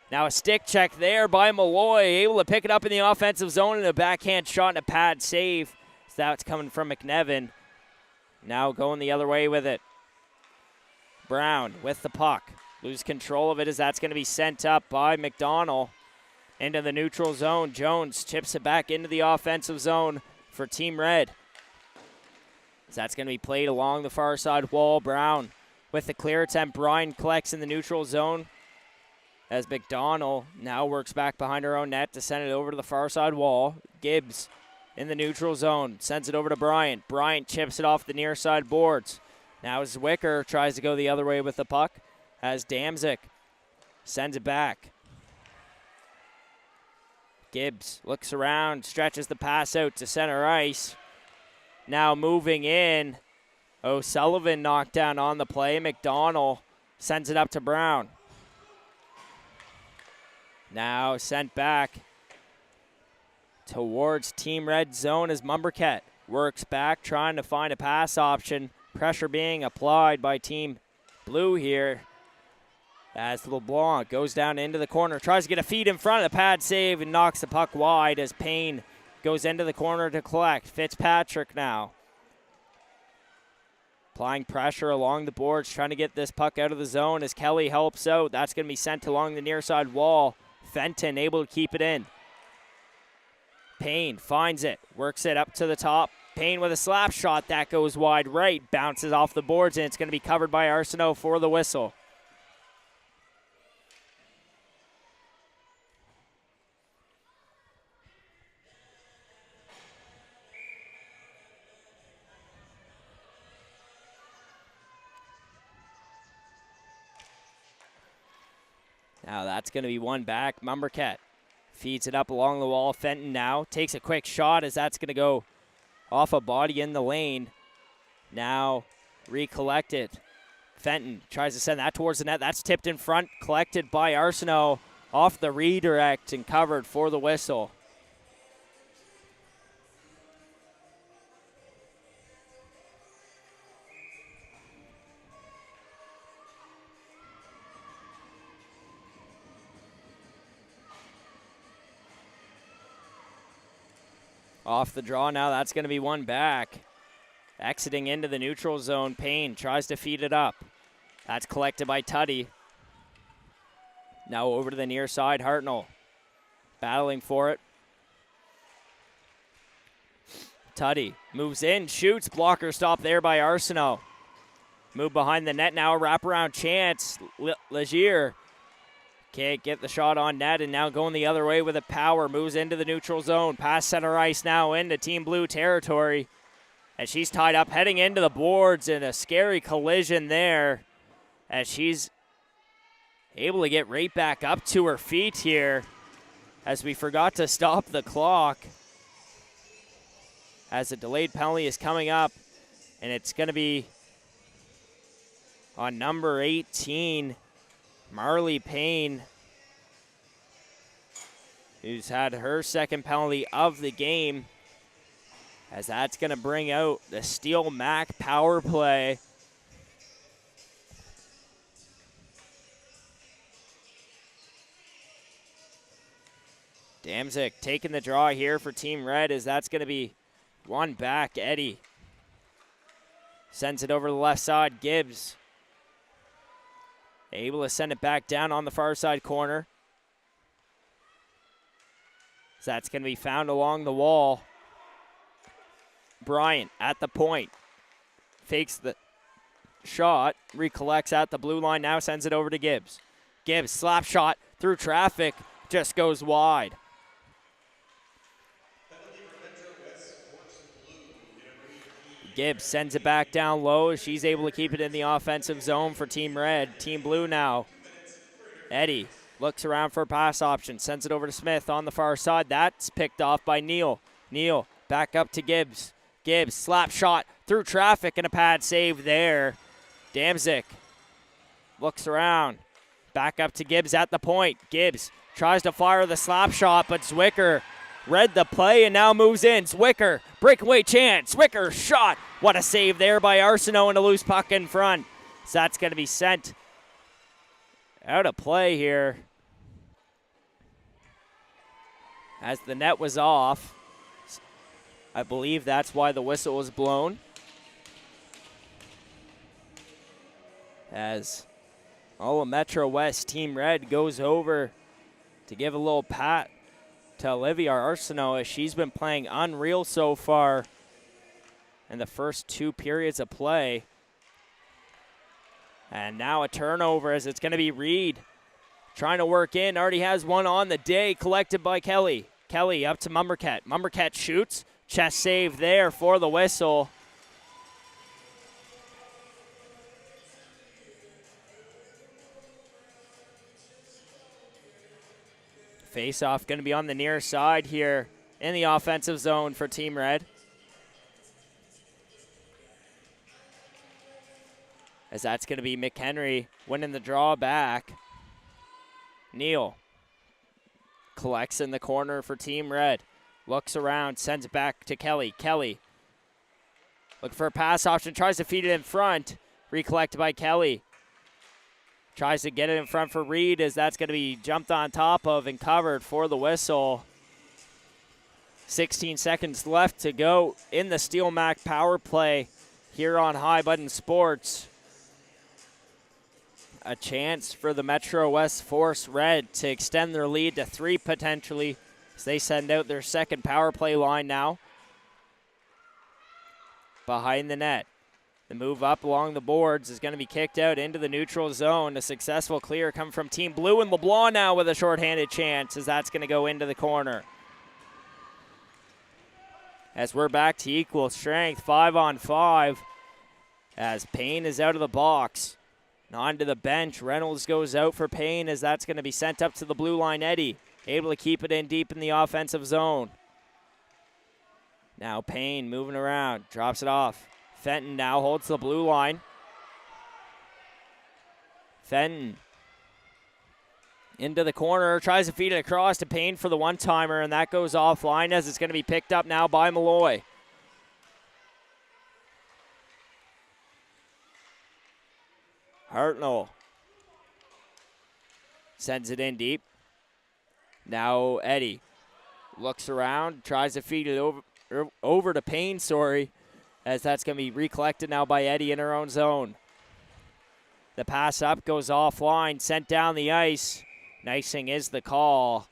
Now a stick check there by Malloy, able to pick it up in the offensive zone and a backhand shot and a pad save. So that's coming from McNevin. Now going the other way with it. Brown with the puck. Lose control of it as that's going to be sent up by McDonald into the neutral zone. Jones chips it back into the offensive zone for Team Red. So that's going to be played along the far side wall. Brown with the clear attempt. Bryan collects in the neutral zone as McDonald now works back behind her own net to send it over to the far side wall. Gibbs in the neutral zone sends it over to Bryant. Bryant chips it off the near side boards. Now Zwicker tries to go the other way with the puck as Damzik sends it back. Gibbs looks around, stretches the pass out to center ice. Now moving in. O'Sullivan knocked down on the play. McDonald sends it up to Brown. Now sent back towards Team Red zone as Mumbercat works back, trying to find a pass option. Pressure being applied by Team Blue here. As LeBlanc goes down into the corner, tries to get a feed in front of the pad save and knocks the puck wide as Payne goes into the corner to collect. Fitzpatrick now applying pressure along the boards, trying to get this puck out of the zone as Kelly helps out. That's going to be sent along the near side wall. Fenton able to keep it in. Payne finds it, works it up to the top. Payne with a slap shot that goes wide right, bounces off the boards, and it's going to be covered by Arsenault for the whistle. Now that's going to be one back. Mumbercat feeds it up along the wall. Fenton now takes a quick shot as that's going to go off a body in the lane. Now recollected. Fenton tries to send that towards the net. That's tipped in front, collected by Arsenault off the redirect and covered for the whistle. Off the draw now, that's going to be one back. Exiting into the neutral zone, Payne tries to feed it up. That's collected by Tuddy. Now over to the near side, Hartnell battling for it. Tuddy moves in, shoots, blocker stop there by Arsenault. Move behind the net now, wraparound chance. Legier can't get the shot on net, and now going the other way with a power. Moves into the neutral zone, past center ice now into Team Blue territory. And she's tied up heading into the boards in a scary collision there as she's able to get right back up to her feet here as we forgot to stop the clock as a delayed penalty is coming up, and it's going to be on number 18, Marley Payne, who's had her second penalty of the game, as that's going to bring out the Steel Mac power play. Damzik taking the draw here for Team Red, as that's going to be one back. Eddie sends it over the left side. Gibbs able to send it back down on the far side corner. So that's going to be found along the wall. Bryant at the point. Fakes the shot. Recollects at the blue line. Now sends it over to Gibbs. Gibbs, slap shot through traffic. Just goes wide. Gibbs sends it back down low. She's able to keep it in the offensive zone for Team Red. Team Blue now. Eddie looks around for a pass option. Sends it over to Smith on the far side. That's picked off by Neal. Neal back up to Gibbs. Gibbs, slap shot through traffic and a pad save there. Damzik looks around. Back up to Gibbs at the point. Gibbs tries to fire the slap shot, but Zwicker read the play and now moves in. Zwicker, breakaway chance. Zwicker shot. What a save there by Arsenault, and a loose puck in front. So that's going to be sent out of play here as the net was off. I believe that's why the whistle was blown. As all of Metro West Team Red goes over to give a little pat to Olivia Arsenault, as she's been playing unreal so far in the first two periods of play. And now a turnover, as it's going to be Reed trying to work in. Already has one on the day, collected by Kelly. Kelly up to Mumbercat. Mumbercat shoots. Chest save there for the whistle. Face-off going to be on the near side here in the offensive zone for Team Red. As that's going to be McHenry winning the draw back. Neal collects in the corner for Team Red. Looks around, sends it back to Kelly. Kelly looking for a pass option, tries to feed it in front. Recollected by Kelly. Tries to get it in front for Reed, as that's going to be jumped on top of and covered for the whistle. 16 seconds left to go in the Steel Mac power play here on High Button Sports. A chance for the Metro West Force Red to extend their lead to 3 potentially, as they send out their second power play line now. Behind the net. The move up along the boards is going to be kicked out into the neutral zone. A successful clear coming from Team Blue, and LeBlanc now with a shorthanded chance, as that's going to go into the corner. As we're back to equal strength, 5-on-5, as Payne is out of the box. On to the bench. Reynolds goes out for Payne as that's going to be sent up to the blue line. Eddie able to keep it in deep in the offensive zone. Now Payne moving around, drops it off. Fenton now holds the blue line. Fenton into the corner, tries to feed it across to Payne for the one-timer, and that goes offline as it's going to be picked up now by Malloy. Hartnell sends it in deep. Now Eddie looks around, tries to feed it over to Payne, as that's going to be recollected now by Eddie in her own zone. The pass up goes offline, sent down the ice. Nicing is the call.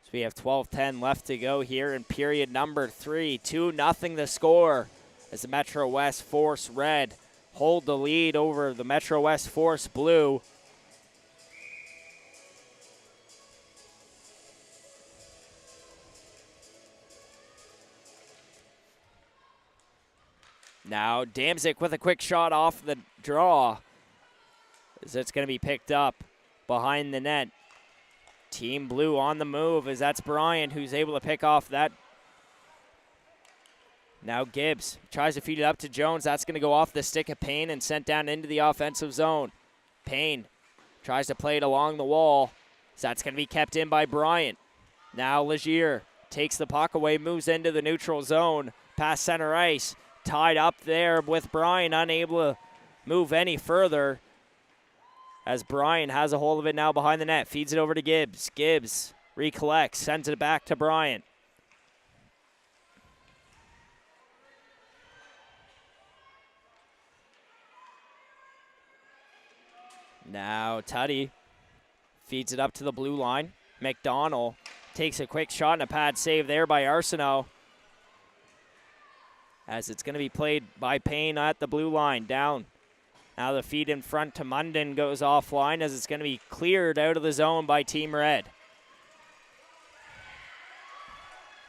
So we have 12:10 left to go here in period number 3. 2-0 the score as the Metro West Force Red hold the lead over the Metro West Force Blue. Now Damzik with a quick shot off the draw. As it's going to be picked up behind the net. Team Blue on the move as that's Bryant who's able to pick off that. Now Gibbs tries to feed it up to Jones. That's going to go off the stick of Payne and sent down into the offensive zone. Payne tries to play it along the wall. So that's going to be kept in by Bryant. Now Legier takes the puck away, moves into the neutral zone. Past center ice. Tied up there with Bryant, unable to move any further. As Bryant has a hold of it now behind the net. Feeds it over to Gibbs. Gibbs recollects, sends it back to Bryant. Now Tuddy feeds it up to the blue line. McDonald takes a quick shot and a pad save there by Arsenault. As it's going to be played by Payne at the blue line. Down. Now the feed in front to Munden goes offline as it's going to be cleared out of the zone by Team Red.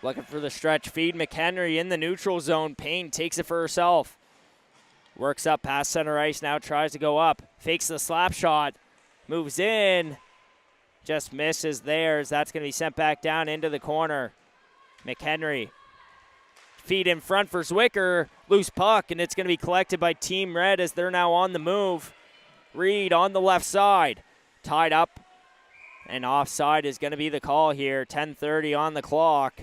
Looking for the stretch feed. McHenry in the neutral zone. Payne takes it for herself. Works up past center ice. Now tries to go up. Fakes the slap shot. Moves in. Just misses there as that's going to be sent back down into the corner. McHenry. Feed in front for Zwicker. Loose puck, and it's going to be collected by Team Red as they're now on the move. Reed on the left side. Tied up, and offside is going to be the call here. 10:30 on the clock.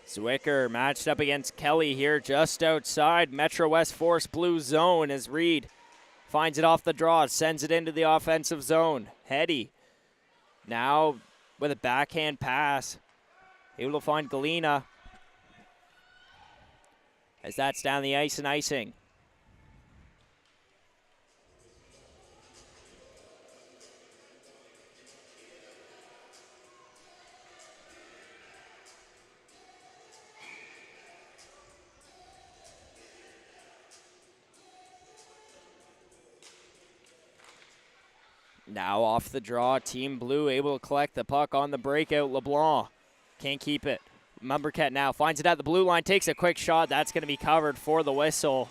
Zwicker matched up against Kelly here just outside Metro West Force Blue zone as Reed finds it off the draw, sends it into the offensive zone. Hetty now with a backhand pass. Able to find Galena as that's down the ice and icing. Now off the draw, Team Blue able to collect the puck on the breakout. LeBlanc can't keep it. Mumbercat now finds it at the blue line, takes a quick shot. That's going to be covered for the whistle.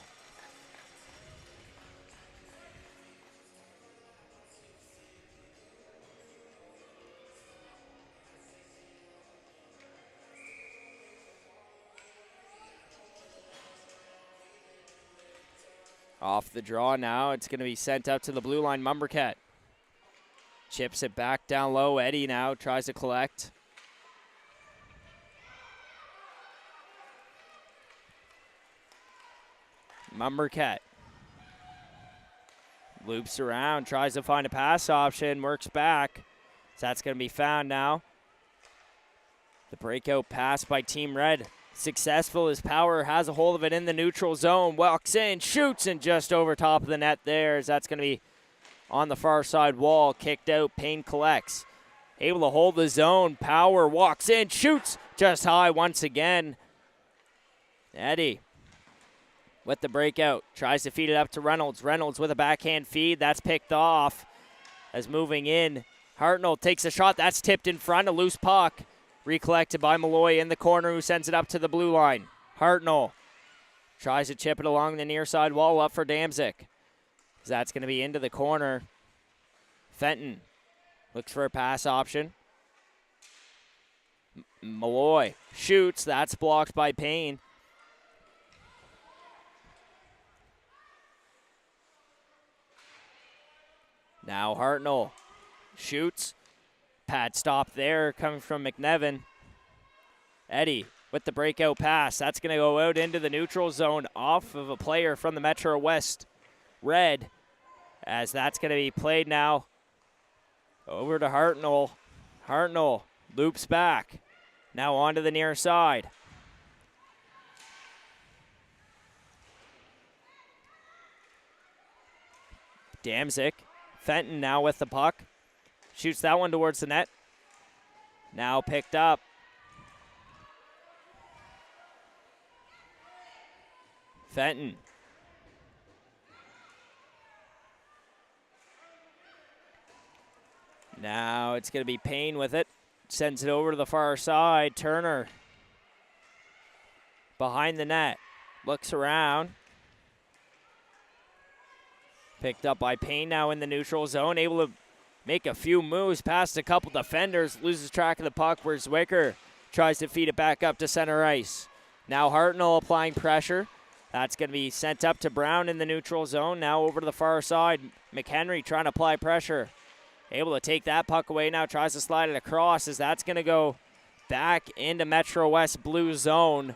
Off the draw now, it's going to be sent up to the blue line. Mumbercat chips it back down low. Eddie now tries to collect. Mumbercat loops around, tries to find a pass option, works back. So that's going to be found now. The breakout pass by Team Red. Successful as Power has a hold of it in the neutral zone. Walks in, shoots, and just over top of the net there. As that's going to be on the far side wall, kicked out. Payne collects. Able to hold the zone. Power walks in, shoots just high once again. Eddie with the breakout. Tries to feed it up to Reynolds. Reynolds with a backhand feed. That's picked off as moving in. Hartnell takes a shot. That's tipped in front. A loose puck. Recollected by Malloy in the corner, who sends it up to the blue line. Hartnell tries to chip it along the near side wall, up for Damzik. That's going to be into the corner. Fenton looks for a pass option. Malloy shoots. That's blocked by Payne. Now Hartnell shoots. Pad stop there coming from McNevin. Eddie with the breakout pass. That's going to go out into the neutral zone off of a player from the Metro West Red, as that's going to be played now over to Hartnell. Hartnell loops back. Now onto the near side. Damzik. Fenton now with the puck. Shoots that one towards the net. Now picked up. Fenton. Now it's going to be Payne with it. Sends it over to the far side. Turner behind the net. Looks around. Picked up by Payne now in the neutral zone. Able to make a few moves past a couple defenders. Loses track of the puck where Zwicker tries to feed it back up to center ice. Now Hartnell applying pressure. That's going to be sent up to Brown in the neutral zone. Now over to the far side. McHenry trying to apply pressure. Able to take that puck away now. Tries to slide it across, as that's going to go back into Metro West blue zone.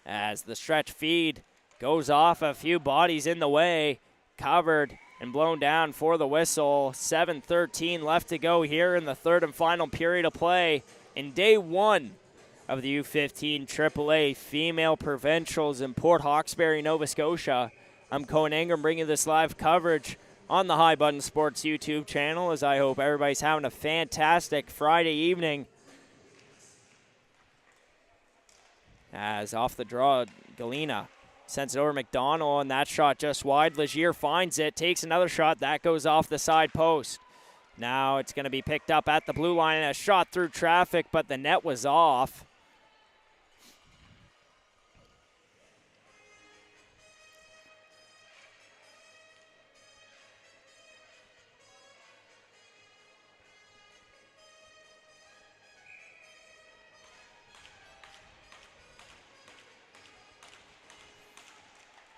As the stretch feed goes off, a few bodies in the way. Covered and blown down for the whistle. 7:13 left to go here in the third and final period of play in day one of the U15 AAA Female Provincials in Port Hawkesbury, Nova Scotia. I'm Cohen Ingram bringing this live coverage on the High Button Sports YouTube channel, as I hope everybody's having a fantastic Friday evening. As off the draw, Galena sends it over McDonald, and that shot just wide. Legier finds it, takes another shot. That goes off the side post. Now it's going to be picked up at the blue line, and a shot through traffic, but the net was off.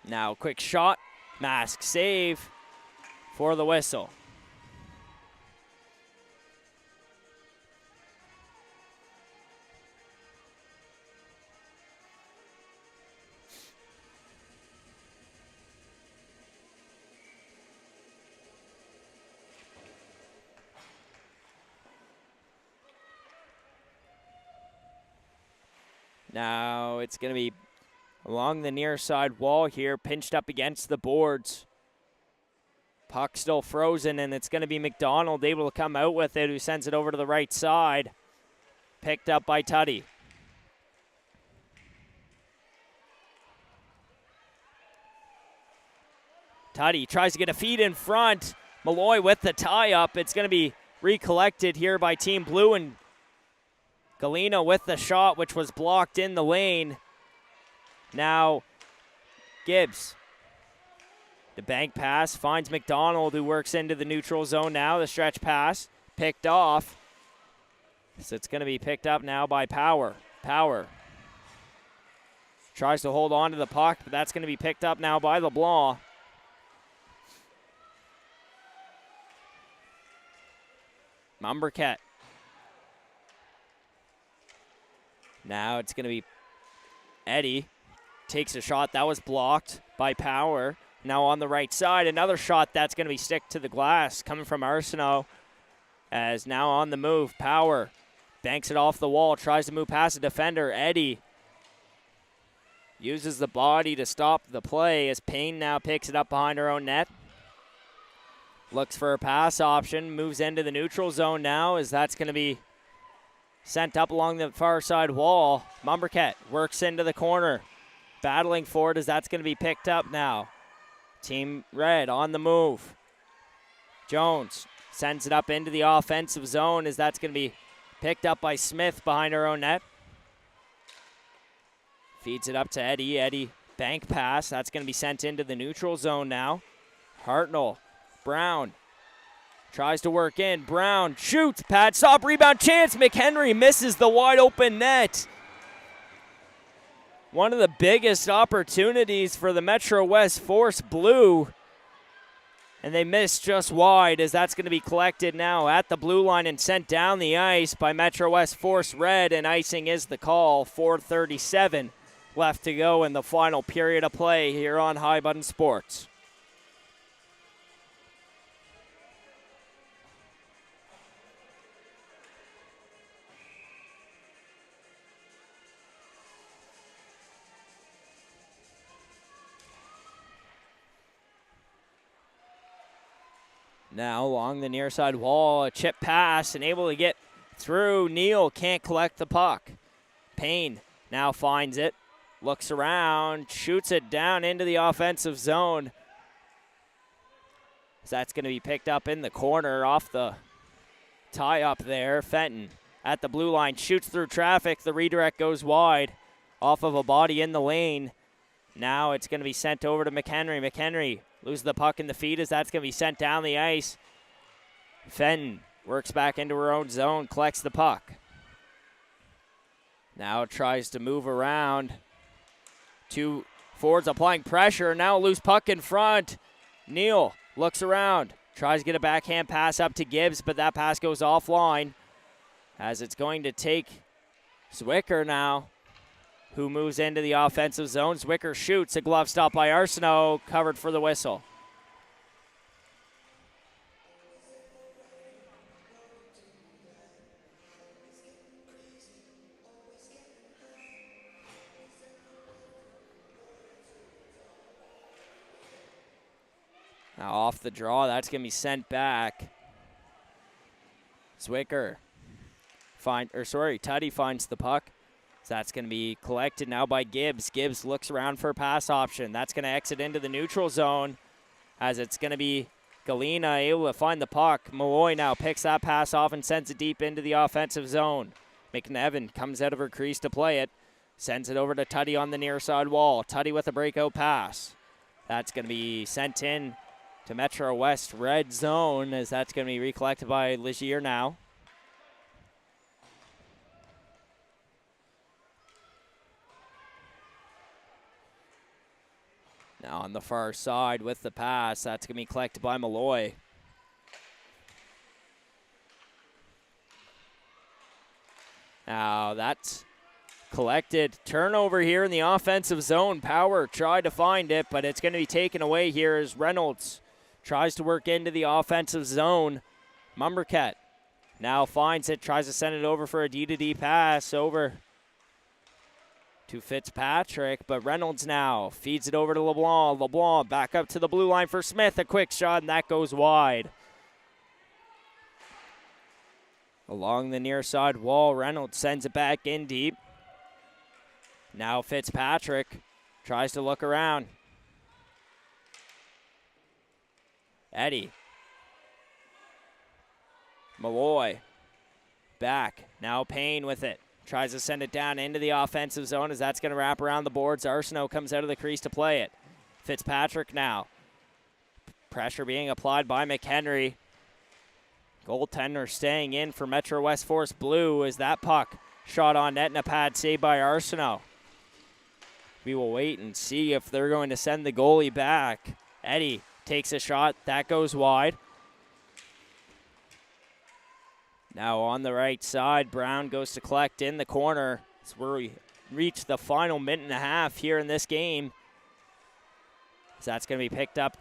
Now, quick shot, mask save for the whistle. Now, it's going to be along the near side wall here, pinched up against the boards. Puck still frozen, and it's going to be McDonald able to come out with it, who sends it over to the right side. Picked up by Tuddy. Tuddy tries to get a feed in front. Malloy with the tie-up. It's going to be recollected here by Team Blue, and Galena with the shot, which was blocked in the lane. Now, Gibbs. The bank pass finds McDonald, who works into the neutral zone now. The stretch pass picked off. So it's going to be picked up now by Power. Power tries to hold on to the puck, but that's going to be picked up now by LeBlanc. Mumbercat. Now it's going to be Eddie. Takes a shot. That was blocked by Power. Now on the right side, another shot that's going to be stick to the glass coming from Arsenault. As now on the move, Power banks it off the wall, tries to move past the defender. Eddie uses the body to stop the play, as Payne now picks it up behind her own net. Looks for a pass option, moves into the neutral zone now, as that's going to be sent up along the far side wall. Mumbercat works into the corner, battling for it, as that's going to be picked up now. Team Red on the move. Jones Sends it up into the offensive zone as that's going to be picked up by Smith behind her own net. Feeds it up to Eddie. Eddie, bank pass. That's going to be sent into the neutral zone now. Hartnell, Brown, tries to work in. Brown shoots. Pad stop, rebound chance. McHenry misses the wide open net. One of the biggest opportunities for the Metro West Force Blue. And they miss just wide as that's going to be collected now at the blue line and sent down the ice by Metro West Force Red, and icing is the call. 4:37 left to go in the final period of play here on High Button Sports. Now along the near side wall, a chip pass and able to get through. Neal can't collect the puck. Payne now finds it, looks around, shoots it down into the offensive zone. So that's going to be picked up in the corner off the tie up there. Fenton at the blue line, shoots through traffic. The redirect goes wide off of a body in the lane. Now it's going to be sent over to McHenry. McHenry loses the puck in the feet as that's going to be sent down the ice. Fenton works back into her own zone, collects the puck. Now tries to move around. Two forwards applying pressure. Now a loose puck in front. Neal looks around, tries to get a backhand pass up to Gibbs, but that pass goes offline as it's going to take Zwicker now, who moves into the offensive zone. Zwicker shoots, a glove stop by Arsenault, covered for the whistle. Now off the draw, that's going to be sent back. Zwicker Tuddy finds the puck. So that's going to be collected now by Gibbs. Gibbs looks around for a pass option. That's going to exit into the neutral zone as it's going to be Galena able to find the puck. Malloy now picks that pass off and sends it deep into the offensive zone. McNevin comes out of her crease to play it. Sends it over to Tuddy on the near side wall. Tuddy with a breakout pass. That's going to be sent in to Metro West red zone as that's going to be recollected by Ligier now. Now on the far side with the pass, that's going to be collected by Malloy. Now that's collected. Turnover here in the offensive zone. Power tried to find it, but it's going to be taken away here as Reynolds tries to work into the offensive zone. Mumbercat now finds it, tries to send it over for a D-to-D pass over to Fitzpatrick, but Reynolds now feeds it over to LeBlanc. LeBlanc back up to the blue line for Smith. A quick shot, and that goes wide. Along the near side wall, Reynolds sends it back in deep. Now Fitzpatrick tries to look around. Eddie. Malloy. Back. Now Payne with it. Tries to send it down into the offensive zone as that's going to wrap around the boards. Arsenault comes out of the crease to play it. Fitzpatrick now. Pressure being applied by McHenry. Goaltender staying in for Metro West Force Blue as that puck shot on net and a pad saved by Arsenault. We will wait and see if they're going to send the goalie back. Eddie takes a shot. That goes wide. Now on the right side, Brown goes to collect in the corner. It's where we reach the final minute and a half here in this game. So that's going to be picked up.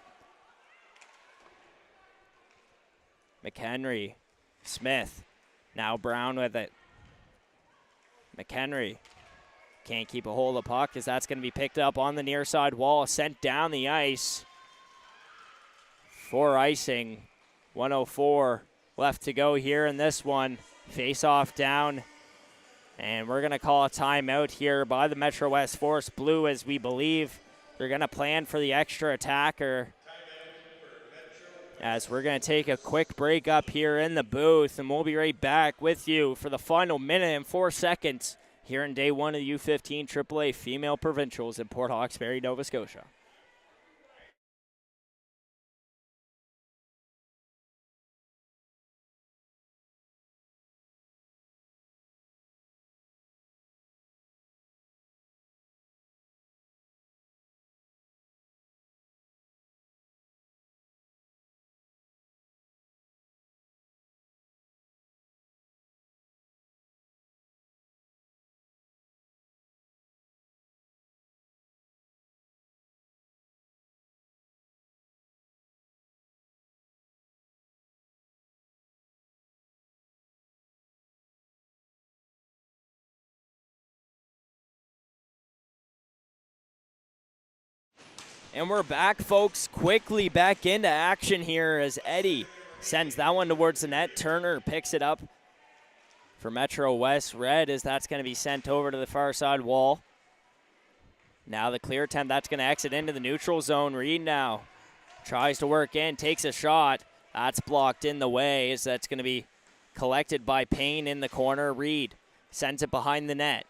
McHenry, Smith, now Brown with it. McHenry can't keep a hold of the puck as that's going to be picked up on the near side wall, sent down the ice for icing. 1:04 left to go here in this one. Face off down. And we're going to call a timeout here by the Metro West Force Blue as we believe they're going to plan for the extra attacker as we're going to take a quick break up here in the booth, and we'll be right back with you for the final minute and 4 seconds here in day one of the U15 AAA Female Provincials in Port Hawkesbury, Nova Scotia. And we're back, folks, quickly back into action here as Eddie sends that one towards the net. Turner picks it up for Metro West Red as that's going to be sent over to the far side wall. Now the clear attempt, that's going to exit into the neutral zone. Reed now tries to work in, takes a shot. That's blocked in the way as that's going to be collected by Payne in the corner. Reed sends it behind the net.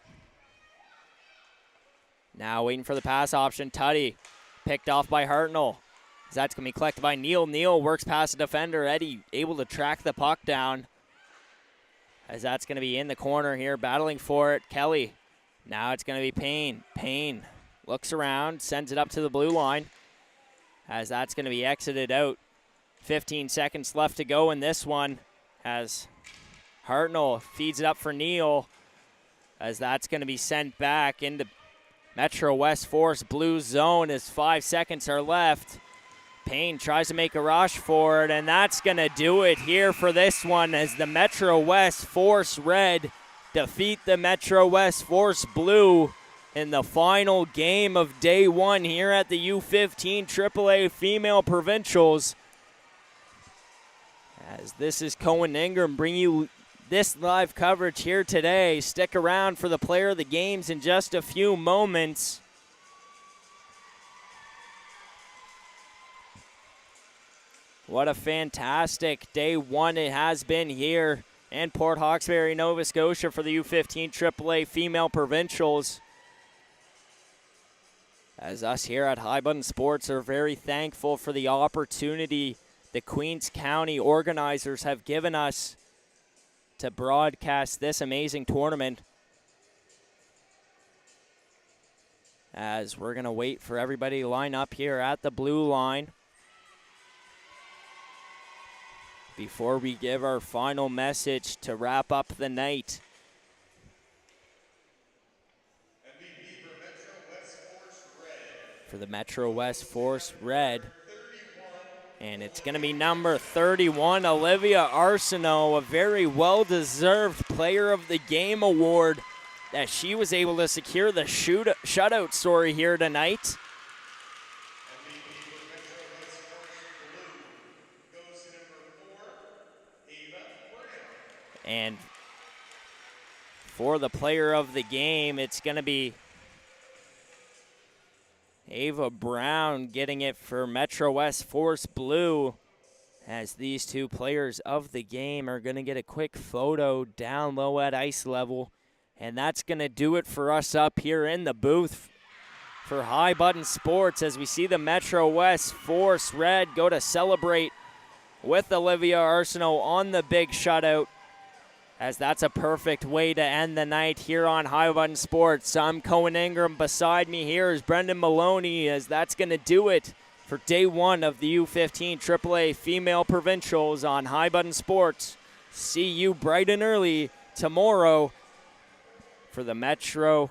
Now waiting for the pass option, Tuddy. Picked off by Hartnell. That's going to be collected by Neal. Neal works past the defender. Eddie able to track the puck down as that's going to be in the corner here, battling for it. Kelly. Now it's going to be Payne. Payne looks around, sends it up to the blue line as that's going to be exited out. 15 seconds left to go in this one as Hartnell feeds it up for Neal as that's going to be sent back into Metro West Force blue zone as 5 seconds are left. Payne tries to make a rush for it, and that's going to do it here for this one as the Metro West Force Red defeat the Metro West Force Blue in the final game of day one here at the U15 AAA Female Provincials. As this is Cohen Ingram bringing you this live coverage here today. Stick around for the player of the games in just a few moments. What a fantastic day one it has been here in Port Hawkesbury, Nova Scotia for the U15 AAA Female Provincials. As us here at High Button Sports are very thankful for the opportunity the Queens County organizers have given us to broadcast this amazing tournament. As we're going to wait for everybody to line up here at the blue line before we give our final message to wrap up the night. For the Metro West Force Red. And it's going to be number 31, Olivia Arsenault, a very well-deserved Player of the Game award that she was able to secure the shutout story here tonight. And for the Player of the Game, it's going to be Ava Brown getting it for Metro West Force Blue, as these two players of the game are going to get a quick photo down low at ice level. And that's going to do it for us up here in the booth for High Button Sports as we see the Metro West Force Red go to celebrate with Olivia Arsenault on the big shutout, as that's a perfect way to end the night here on High Button Sports. I'm Cohen Ingram. Beside me here is Brendan Maloney, as that's going to do it for day one of the U15 AAA Female Provincials on High Button Sports. See you bright and early tomorrow for the Metro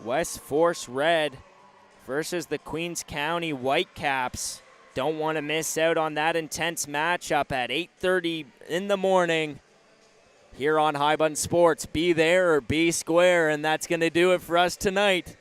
West Force Red versus the Queens County Whitecaps. Don't want to miss out on that intense matchup at 8:30 in the morning here on High Button Sports. Be there or be square, and that's going to do it for us tonight.